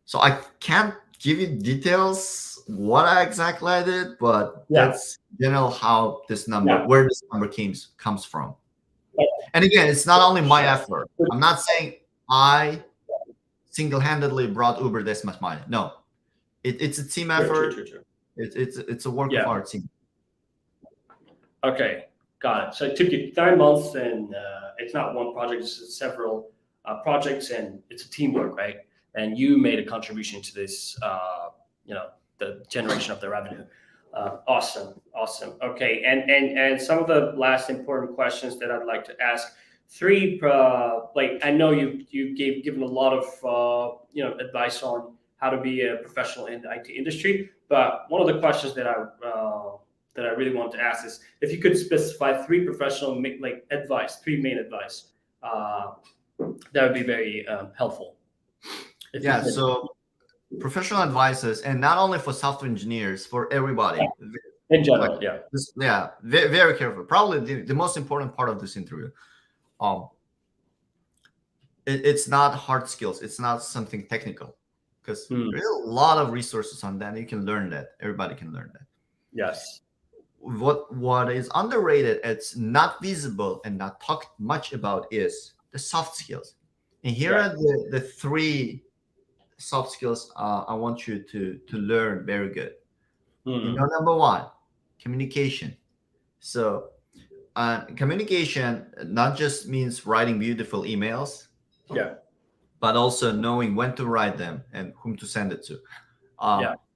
So I can't give you details what exactly I did, but that's general how this number, where this number comes from. And again, it's not only my effort. I'm not saying I single-handedly brought Uber this much money. No, it's a team effort. True. It's a work of our team. Okay, got it. So it took you 9 months, and it's not one project; it's several projects, and it's a teamwork, right? And you made a contribution to this, the generation of the revenue. Awesome. Okay, and some of the last important questions that I'd like to ask. 3, I know you given a lot of advice on how to be a professional in the IT industry, but one of the questions that I really want to ask is if you could specify 3 professional advice, 3 main advice, that would be very helpful. So professional advices, and not only for software engineers, for everybody in general. Very, very careful. Probably the most important part of this interview. It's not hard skills. It's not something technical, because there's a lot of resources on that. You can learn that. Everybody can learn that. Yes. What is underrated, it's not visible and not talked much about, is the soft skills. And here are the 3 soft skills I want you to learn very good. Number 1, communication. So communication not just means writing beautiful emails, but also knowing when to write them and whom to send it to.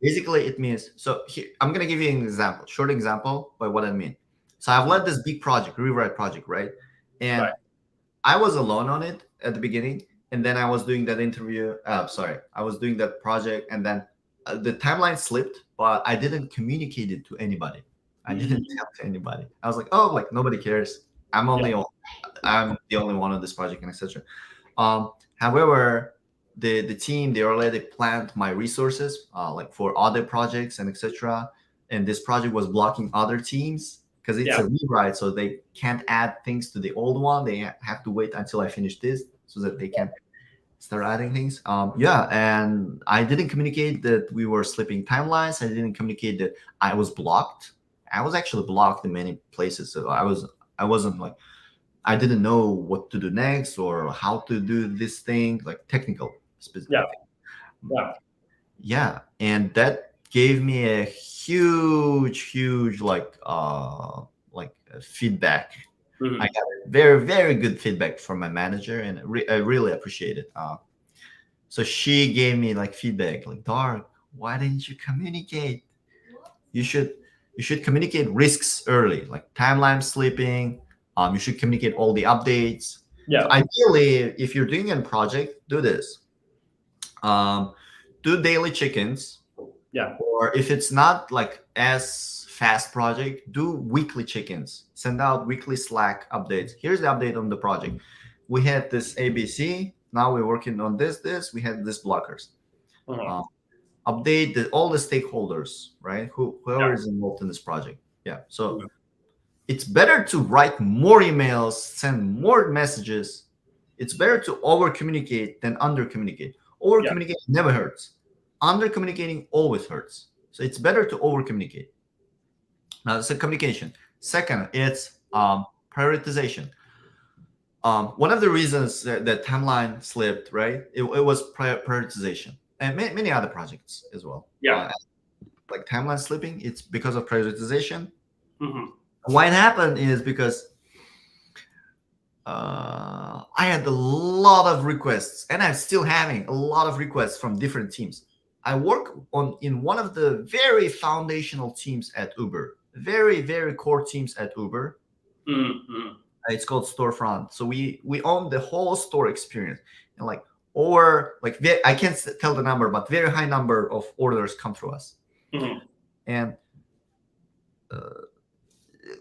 Basically, it means, so here, I'm going to give you an example, short example by what I mean. So I've led this big project, rewrite project, right? And Right. I was alone on it at the beginning, and then I was doing that interview. Sorry, I was doing that project, and then the timeline slipped, but I didn't communicate it to anybody. I didn't tell to anybody. I was like, oh, like nobody cares. I'm the only one on this project, and etc. However, the team, they already planned my resources, like for other projects and etc. And this project was blocking other teams because it's a rewrite, so they can't add things to the old one. They have to wait until I finish this so that they can start adding things. And I didn't communicate that we were slipping timelines. I didn't communicate that I was blocked. I was actually blocked in many places, so I wasn't like, I didn't know what to do next or how to do this thing, like technical specific. Yeah, and that gave me a huge feedback. Mhm. I got very good feedback from my manager, and I really appreciate it. So she gave me like feedback, like, Dark, why didn't you communicate? You should communicate risks early, like timeline slipping. You should communicate all the updates. So ideally, if you're doing a project, do this. Do daily check-ins. Or if it's not like as fast project, do weekly check-ins. Send out weekly Slack updates. Here's the update on the project. We had this ABC. Now we're working on this. We had this blockers. Update all the stakeholders, right? Whoever is involved in this project. Yeah. So it's better to write more emails, send more messages. It's better to over communicate than under communicate. Over communicate never hurts. Under communicating always hurts. So it's better to over communicate. Now, it's a communication. Second, it's prioritization. One of the reasons that timeline slipped, right? It was prioritization, and many other projects as well. Like timeline slipping, it's because of prioritization. Why it happened is because I had a lot of requests, and I'm still having a lot of requests from different teams. I work in one of the very foundational teams at Uber, very core teams at Uber. It's called Storefront. So we own the whole store experience, and I can't tell the number, but very high number of orders come through us. And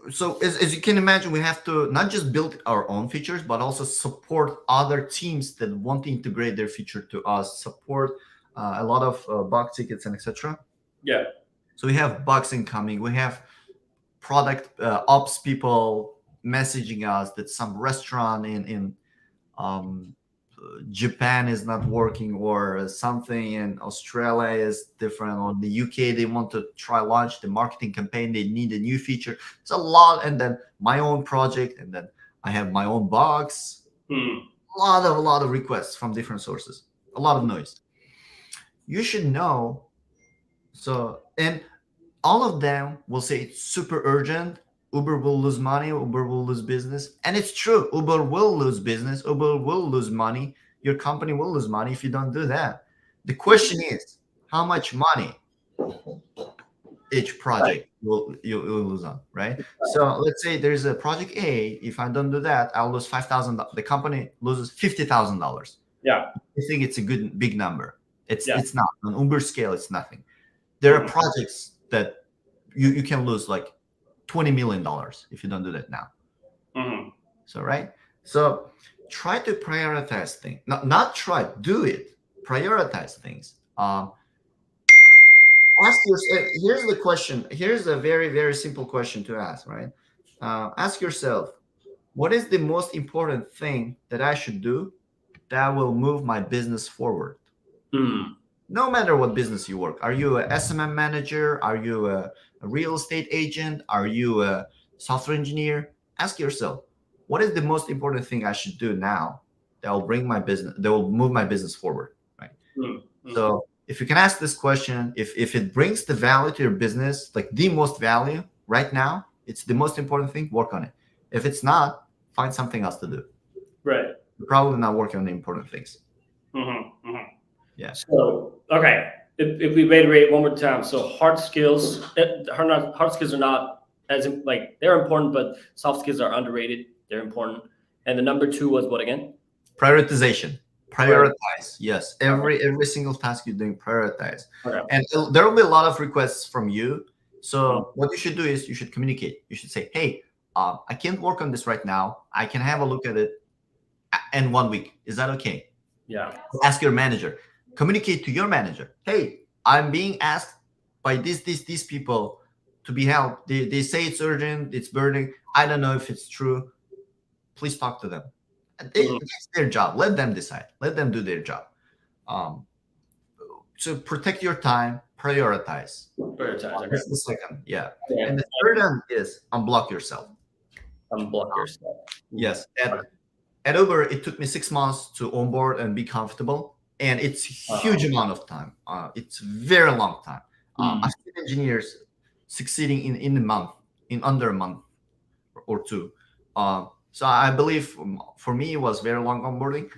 so as you can imagine, we have to not just build our own features, but also support other teams that want to integrate their feature to us, support a lot of bug tickets and etc. So we have bugs incoming. We have product ops people messaging us that some restaurant in Japan is not working, or something in Australia is different, or the UK they want to try launch the marketing campaign, they need a new feature. It's a lot. And then my own project, and then I have my own bugs. A lot of requests from different sources, a lot of noise. You should know. So, and all of them will say it's super urgent. Uber will lose money. Uber will lose business. And it's true. Uber will lose business. Uber will lose money. Your company will lose money if you don't do that. The question is, how much money each project will lose on, right? So let's say there's a project A. If I don't do that, I'll lose $5,000. The company loses $50,000. I think it's a good big number. It's not. On Uber scale, it's nothing. There are projects that you can lose like $20 million if you don't do that now. So, right? So try to prioritize things. Not try, do it. Prioritize things. Ask yourself, here's the question. Here's a very simple question to ask, right? Ask yourself, what is the most important thing that I should do that will move my business forward? No matter what business you work. Are you a SMM manager? Are you a real estate agent? Are you a software engineer? Ask yourself, what is the most important thing I should do now that will bring my business, that will move my business forward, right? So if you can ask this question, if it brings the value to your business, like the most value right now, it's the most important thing, work on it. If it's not, find something else to do. You're probably not working on the important things. Yeah. So, okay, if we reiterate one more time, so hard skills are not as like, they're important, but soft skills are underrated. They're important. And the number 2 was what again? Prioritization. Prioritize. Yes. Every single task you're doing, prioritize. Okay. And there will be a lot of requests from you. So what you should do is you should communicate. You should say, hey, I can't work on this right now. I can have a look at it in 1 week. Is that okay? Yeah. Ask your manager. Communicate to your manager. Hey, I'm being asked by these people to be helped. They say it's urgent, it's burning. I don't know if it's true. Please talk to them. It's their job. Let them decide. Let them do their job. So protect your time. Prioritize. Prioritize. That's the second. Yeah. And the third one is unblock yourself. Unblock yourself. Yes. At Uber, it took me 6 months to onboard and be comfortable, and it's a huge amount of time. It's a very long time. I've seen engineers succeeding in a month, in under a month or two. So I believe for me it was very long onboarding.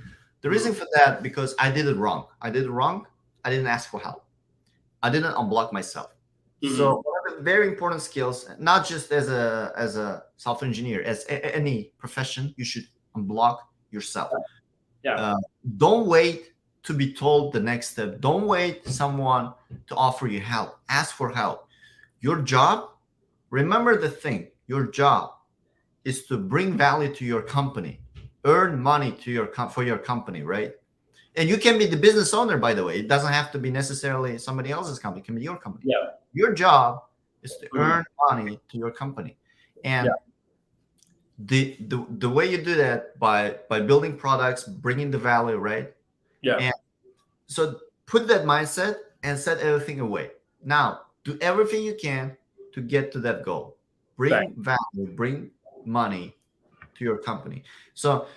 The reason for that, because I did it wrong. I didn't ask for help. I didn't unblock myself. So one of the very important skills, not just as a software engineer, as any profession, you should unblock yourself. Don't wait to be told the next step. Don't wait someone to offer you help. Ask for help. Your job, remember the thing, your job is to bring value to your company, earn money to for your company, right? And you can be the business owner, by the way. It doesn't have to be necessarily somebody else's company. It can be your company. Yeah. Your job is to earn money to your company. And the way you do that by building products, bringing the value, right? Yeah. And so put that mindset and set everything away. Now, do everything you can to get to that goal. Bring value, bring money to your company. So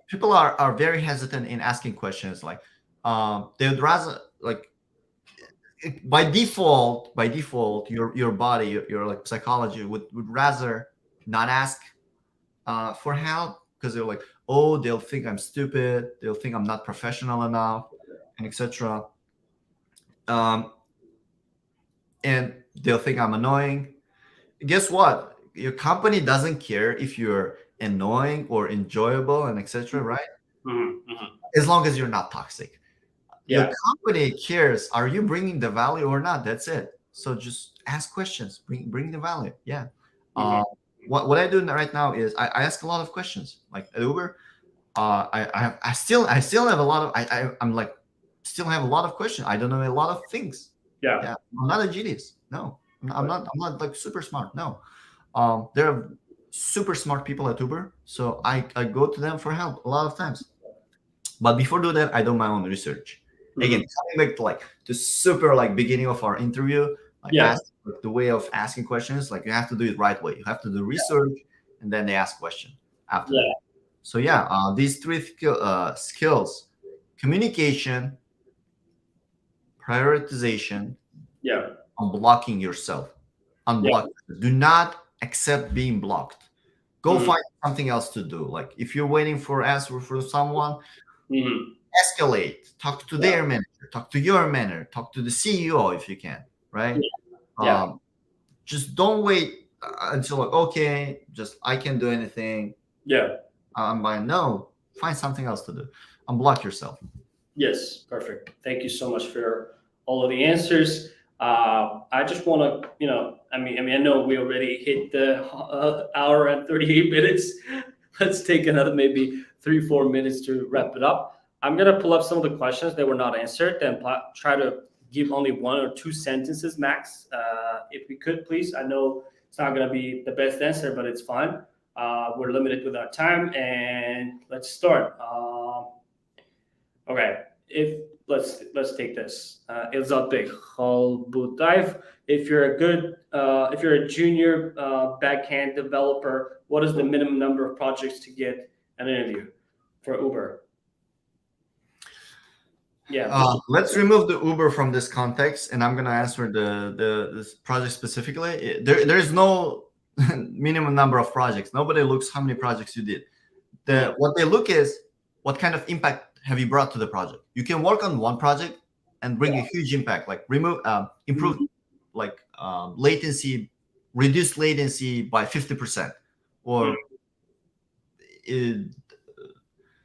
people are very hesitant in asking questions like they would rather, like, by default your body, your like psychology would rather not ask for help, because they're like, oh, they'll think I'm stupid, they'll think I'm not professional enough, and etc. And they'll think I'm annoying. Guess what? Your company doesn't care if you're annoying or enjoyable and etc. Right? As long as you're not toxic. Your company cares, are you bringing the value or not? That's it. So just ask questions, bring the value. What I do right now is I ask a lot of questions. Like at Uber, I still have a lot of I'm like still have a lot of questions. I don't know a lot of things. I'm not a genius. No, I'm not like super smart. No, there are super smart people at Uber, so I go to them for help a lot of times. But before doing that, I do my own research. Again, coming back to like the super like beginning of our interview, like the way of asking questions, like you have to do it right way. You have to do research and then they ask question after that. So these three skills: communication, prioritization, unblocking yourself. Unblock. Do not accept being blocked. Go find something else to do. Like if you're waiting for answer from someone, escalate. Talk to their manager. Talk to your manager. Talk to the CEO if you can. Right? Just don't wait until like, okay, just I can't do anything. I'm fine. No, find something else to do. Unblock yourself. Yes, perfect. Thank you so much for all of the answers. I just want to, I know we already hit the hour and 38 minutes. Let's take another maybe 3-4 minutes to wrap it up. I'm going to pull up some of the questions that were not answered and try to give only 1 or 2 sentences max. If we could, please. I know it's not going to be the best answer, but it's fine. We're limited with our time, and let's start. Okay, let's take this. Uzbek Khasan, if you're a junior backend developer, what is the minimum number of projects to get an interview for Uber? Let's remove the Uber from this context, and I'm gonna answer this project specifically. There is no minimum number of projects. Nobody looks how many projects you did. What they look is what kind of impact have you brought to the project. You can work on one project and bring a huge impact, like improve like latency, reduce latency by 50 50%, or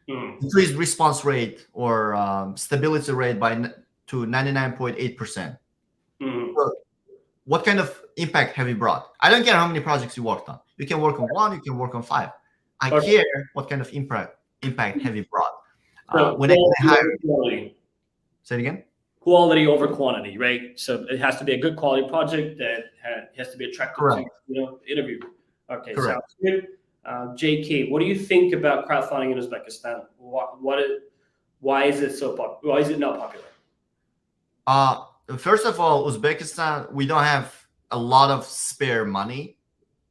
increased response rate or stability rate to 99.8%. So what kind of impact have you brought? I don't care how many projects you worked on. You can work on one, you can work on 5. I care what kind of impact have you brought. When I hire you. Say it again. Quality over quantity, right? So it has to be a good quality project that has to be attractive to interview. Okay, correct. Sounds good. JK, what do you think about crowdfunding in Uzbekistan? Why is it so popular? Why is it not popular? First of all, Uzbekistan, we don't have a lot of spare money.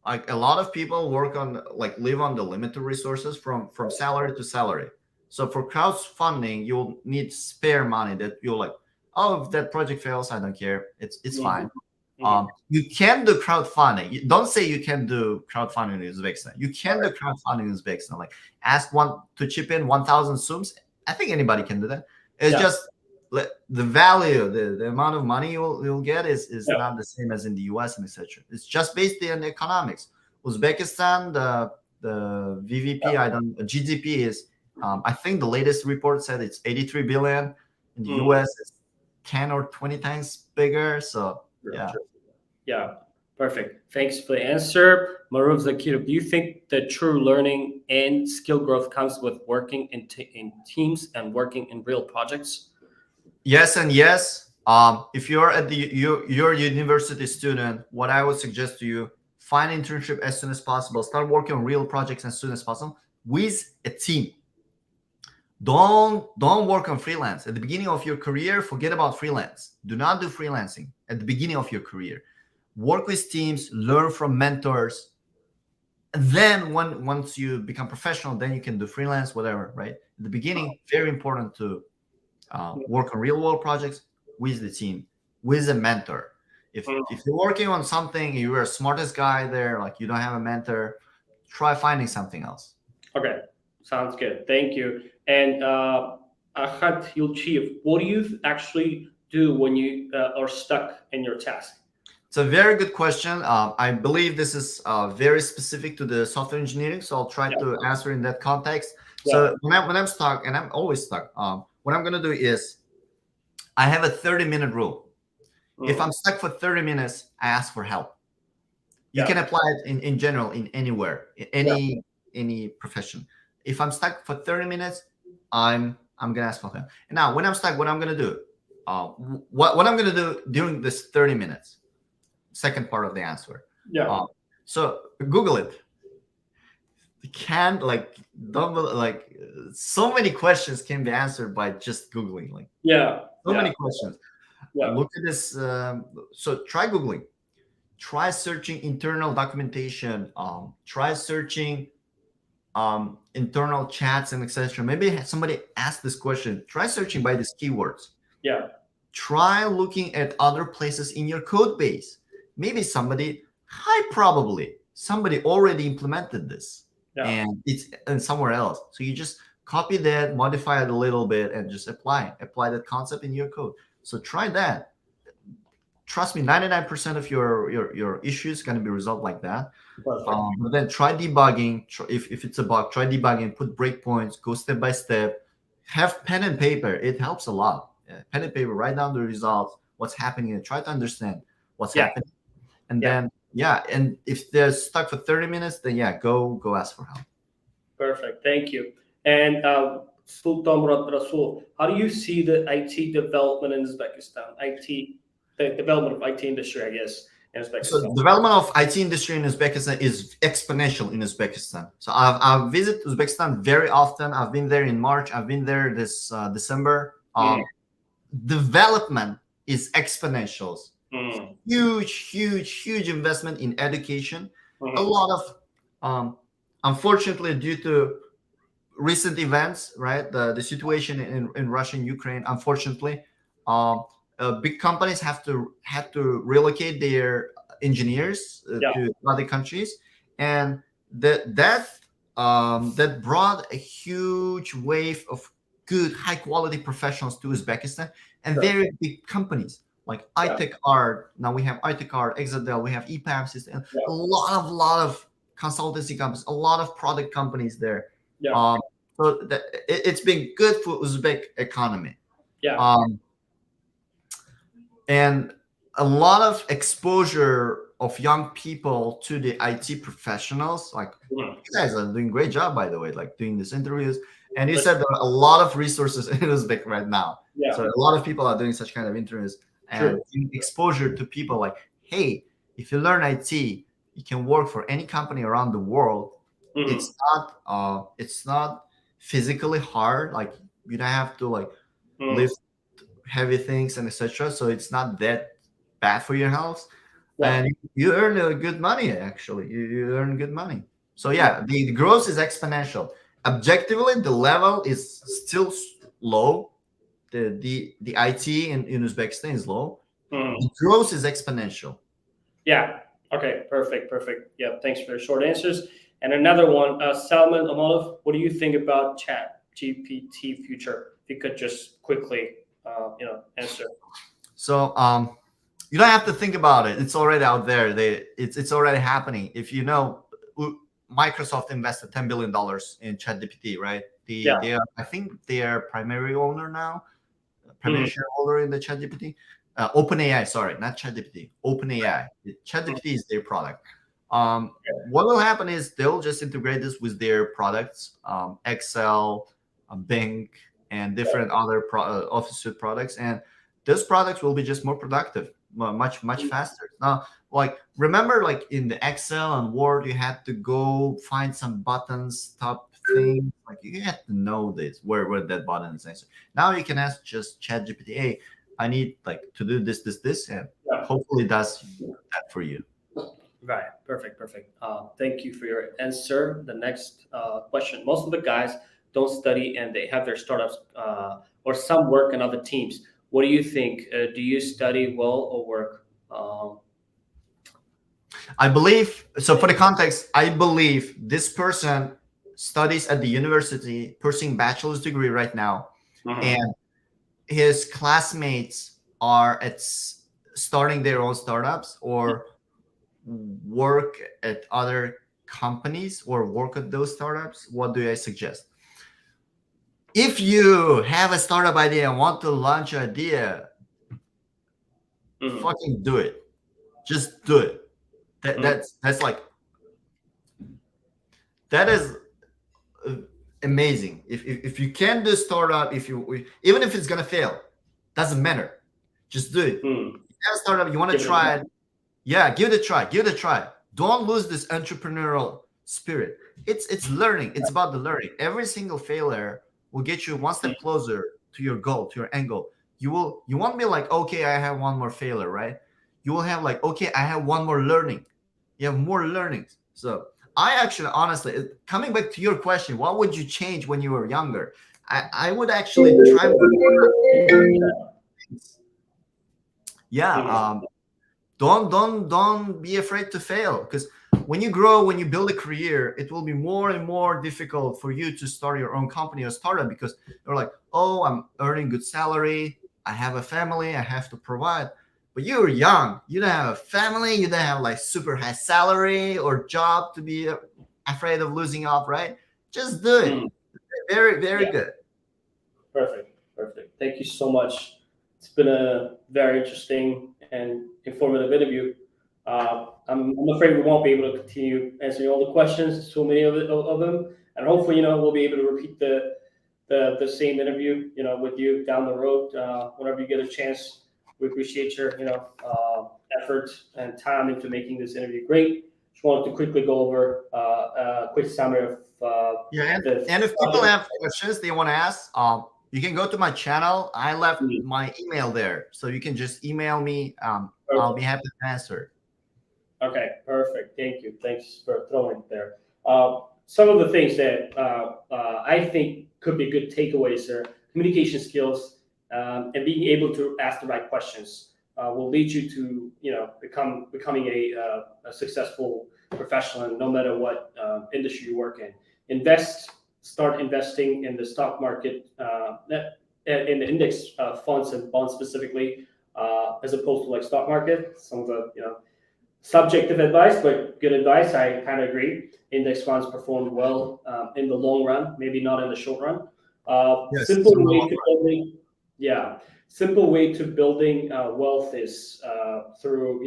Like a lot of people live on the limited resources from salary to salary. So for crowdfunding, you'll need spare money that you'll if that project fails, I don't care. It's fine. You can do crowdfunding. Don't say you can do crowdfunding in Uzbekistan. You can do crowdfunding in Uzbekistan. Like ask one to chip in 1,000 sums. I think anybody can do that. It's just the value, the amount of money you'll get is not the same as in the US and etc. It's just based on the economics. Uzbekistan, the VVP, GDP is I think the latest report said it's 83 billion. In the US, it's 10 or 20 times bigger. So yeah, perfect. Thanks for the answer. Maruf Zakirov, do you think that true learning and skill growth comes with working in teams and working in real projects? Yes and yes. If you're at you're a university student, what I would suggest to you, find an internship as soon as possible. Start working on real projects as soon as possible with a team. Don't work on freelance at the beginning of your career. Forget about freelance. Do not do freelancing at the beginning of your career. Work with teams, learn from mentors, and then once you become professional, then you can do freelance, whatever. Right at the beginning, very important to work on real world projects with the team, with a mentor. If you're working on something, you're the smartest guy there, you don't have a mentor, try finding something else. Okay, sounds good. Thank you. And Ahad Yulchiyev, what do you actually do when you are stuck in your task? It's a very good question. I believe this is very specific to the software engineering, so I'll try to answer in that context. So when I'm stuck, and I'm always stuck, what I'm going to do is I have a 30-minute rule. If I'm stuck for 30 minutes, I ask for help. You can apply it in general, in anywhere, any profession. If I'm stuck for 30 minutes, I'm going to ask for help. And now, when I'm stuck, what I'm going to do, what I'm going to do during this 30 minutes, second part of the answer. So Google it. You can't so many questions can be answered by just Googling. Many questions. Look at this. So try Googling. Try searching internal documentation. Try searching internal chats and etc. Maybe somebody asked this question. Try searching by these keywords. Try looking at other places in your code base. Maybe somebody already implemented this and it's somewhere else. So you just copy that, modify it a little bit, and just apply that concept in your code. So try that. Trust me, 99% of your issues going to be resolved like that. But then try debugging. If it's a bug, try debugging, put breakpoints, go step by step. Have pen and paper. It helps a lot. Pen and paper, write down the results, what's happening, and try to understand what's happening. And then, and if they're stuck for 30 minutes, then go ask for help. Perfect. Thank you. And Sultan Murat Rasul, how do you see the IT development in Uzbekistan? The development of IT industry, I guess, in Uzbekistan. So development of IT industry in Uzbekistan is exponential in Uzbekistan. So I've visited Uzbekistan very often. I've been there in March. I've been there this December. Development is exponential. Huge investment in education. A lot of, unfortunately, due to recent events, right? The situation in Russia and Ukraine, unfortunately, big companies had to relocate their engineers to other countries, and that brought a huge wave of good, high quality professionals to Uzbekistan, and very big companies like iTech Art. Now we have iTech Art, Exadel, we have EPAM system, a lot of consultancy companies, a lot of product companies there. So it's been good for Uzbek economy. Yeah. And a lot of exposure of young people to the IT professionals. Like, you guys are doing a great job, by the way, like doing these interviews. And you said there are a lot of resources in Uzbek right now. Yeah. So a lot of people are doing such kind of interviews and exposure to people like, hey, if you learn IT, you can work for any company around the world. It's not physically hard. Like, you don't have to like lift heavy things and etc. So it's not that bad for your health, and you earn good money. Actually, you earn good money. So yeah, the growth is exponential. Objectively, the level is still low. The IT in Uzbekistan is low. The growth is exponential. Yeah. Okay. Perfect. Yeah. Thanks for the short answers. And another one, Salman Amalov, what do you think about Chat GPT future? If you could just quickly, answer. So you don't have to think about it. It's already out there. It's already happening. If you know, Microsoft invested $10 billion in ChatGPT, right? They are, I think they are primary owner now, primary shareholder in the ChatGPT. OpenAI, sorry, not ChatGPT. OpenAI. ChatGPT is their product. What will happen is they'll just integrate this with their products, Excel, Bing, and different other Office suite products, and those products will be just more productive, much faster. Now, like, remember, like in the Excel and Word, you had to go find some buttons, top things. Like, you had to know this where that button is. Now you can ask just ChatGPT, hey, I need like to do this, and hopefully it does that for you. Right. Perfect. Thank you for your answer. The next question. Most of the guys don't study and they have their startups or some work in other teams. What do you think? Do you study well or work? I believe, so for the context, I believe this person studies at the university, pursuing bachelor's degree right now, and his classmates are starting their own startups or work at other companies or work at those startups. What do I suggest? If you have a startup idea and want to launch an idea, fucking do it. Just do it. That's like, that is amazing. If you can do startup, even if it's gonna fail, doesn't matter. Just do it. You have a startup, you want to try it. Yeah, give it a try. Don't lose this entrepreneurial spirit. It's learning. It's about the learning. Every single failure will get you one step closer to your goal, to your end goal. You won't be like, okay, I have one more failure, right? You will have like, okay, I have one more learning. You have more learnings. So I actually, honestly, coming back to your question, what would you change when you were younger? I would actually try. Yeah. Don't be afraid to fail, because when you grow, when you build a career, it will be more and more difficult for you to start your own company or startup, because you're like, oh, I'm earning good salary, I have a family, I have to provide. But you're young, you don't have a family, you don't have like super high salary or job to be afraid of losing out, right? Just do it. Very good. Perfect. Thank you so much. It's been a very interesting and informative interview. I'm afraid we won't be able to continue answering all the questions, so many of them, and hopefully, we'll be able to repeat the same interview, with you down the road, whenever you get a chance. We appreciate your, effort and time into making this interview great. Just wanted to quickly go over a quick summary of. And if people have questions they want to ask, you can go to my channel. I left my email there, so you can just email me. I'll be happy to answer. Okay, perfect. Thank you. Thanks for throwing it there. Some of the things that I think could be good takeaways are communication skills and being able to ask the right questions will lead you to becoming a successful professional, no matter what industry you work in. Start investing in the stock market, in the index funds and bonds specifically, as opposed to like stock market. Some of the subjective advice, but good advice. I kind of agree. Index funds perform well in the long run, maybe not in the short run. Yes, Simple in the way long to run. building, yeah, simple way to building wealth is through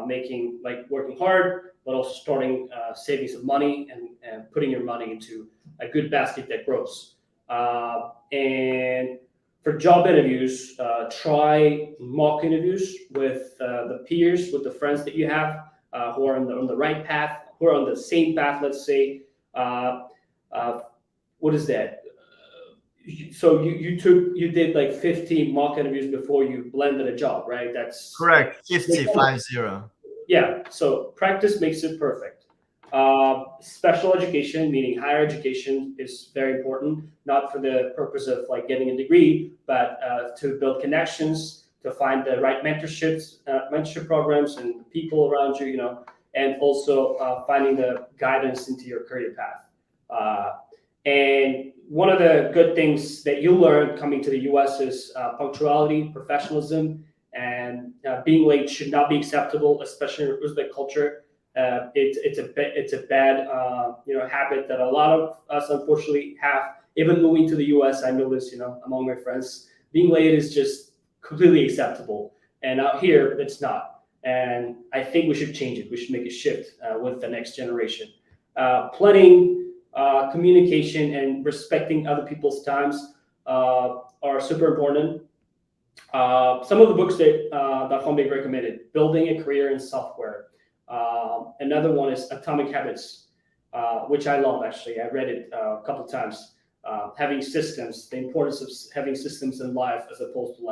making like working hard, but also starting saving some money and putting your money into a good basket that grows. And for job interviews, try mock interviews with the peers, with the friends that you have who are on the right path, who are on the same path. Let's say, uh, uh, what is that? So you did like 15 mock interviews before you landed a job, right? That's like Correct. 50, 50. yeah. So practice makes it perfect. Special education, meaning higher education, is very important. Not for the purpose of like getting a degree, but to build connections, to find the right mentorship programs, and people around you. And also finding the guidance into your career path. And one of the good things that you learn coming to the U.S. is punctuality, professionalism, and being late should not be acceptable, especially in Uzbek culture. It's a bad habit that a lot of us unfortunately have. Even moving to the U.S., I noticed among my friends, being late is just completely acceptable, and out here it's not. And I think we should change it. We should make a shift with the next generation. Planning, communication, and respecting other people's times are super important. Some of the books that Darkhonbek recommended: Building a Career in Software. Another one is Atomic Habits, which I love actually. I read it a couple of times. Having systems, the importance of having systems in life, as opposed to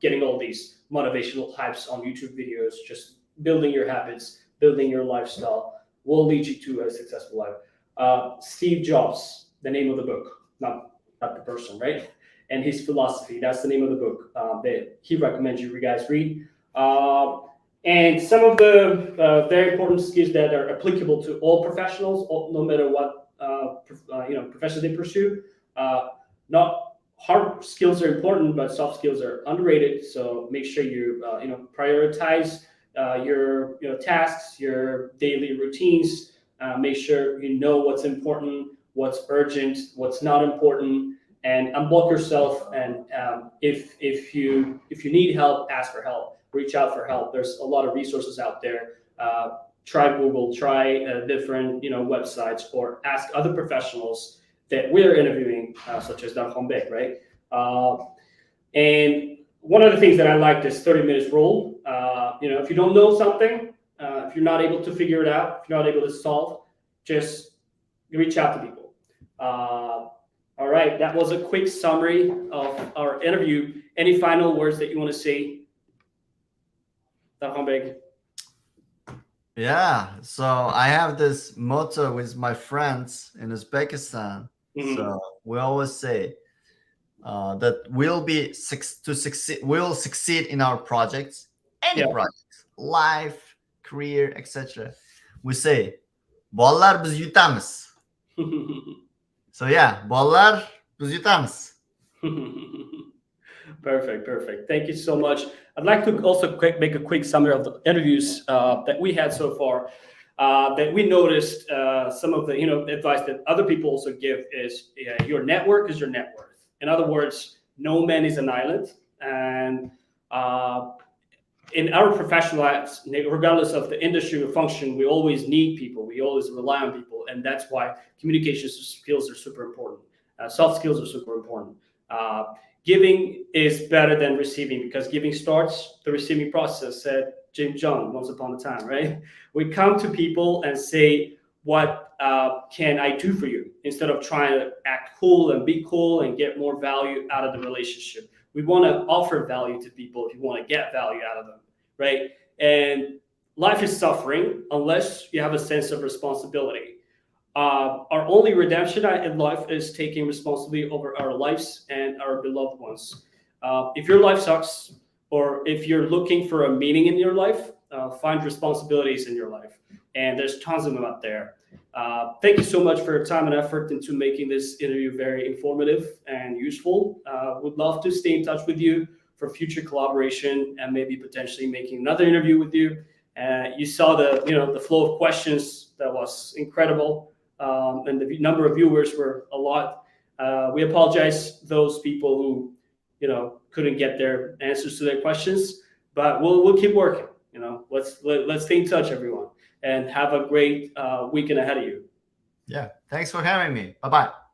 getting all these motivational hypes on YouTube videos. Just building your habits, building your lifestyle will lead you to a successful life. Steve Jobs, the name of the book, not the person, right? And his philosophy. That's the name of the book that he recommends you guys read. And some of the very important skills that are applicable to all professionals, no matter what profession they pursue. Not hard skills are important, but soft skills are underrated. So make sure you prioritize your tasks, your daily routines. Make sure you know what's important, what's urgent, what's not important, and unblock yourself. And if you need help, ask for help. Reach out for help. There's a lot of resources out there. Try Google, try different websites, or ask other professionals that we're interviewing, such as Darkhonbek, right? And one of the things that I like is 30 minutes rule. If you don't know something, if you're not able to figure it out, if you're not able to solve, just reach out to people. All right, that was a quick summary of our interview. Any final words that you want to say, Darkhonbek? Yeah, so I have this motto with my friends in Uzbekistan. So we always say that we'll succeed in our projects, any projects, life, career, etc. We say, "Bollar biz yutamiz." So yeah, bollar biz yutamiz. Perfect. Thank you so much. I'd like to also make a quick summary of the interviews that we had so far. That we noticed some of the advice that other people also give is your network is your net worth. In other words, no man is an island, and in our professional lives, regardless of the industry or function, we always need people. We always rely on people, and that's why communication skills are super important. Soft skills are super important. Giving is better than receiving, because giving starts the receiving process, said James John once upon a time, right? We come to people and say, what can I do for you? Instead of trying to act cool and be cool and get more value out of the relationship. We want to offer value to people if you want to get value out of them, right? And life is suffering unless you have a sense of responsibility. Our only redemption in life is taking responsibility over our lives and our beloved ones. If your life sucks, or if you're looking for a meaning in your life, find responsibilities in your life. And there's tons of them out there. Thank you so much for your time and effort into making this interview very informative and useful. Would love to stay in touch with you for future collaboration and maybe potentially making another interview with you. You saw the flow of questions that was incredible, and the number of viewers were a lot. We apologize those people who couldn't get their answers to their questions, but we'll keep working. Let's stay in touch, everyone, and have a great weekend ahead of you. Yeah, thanks for having me. Bye bye.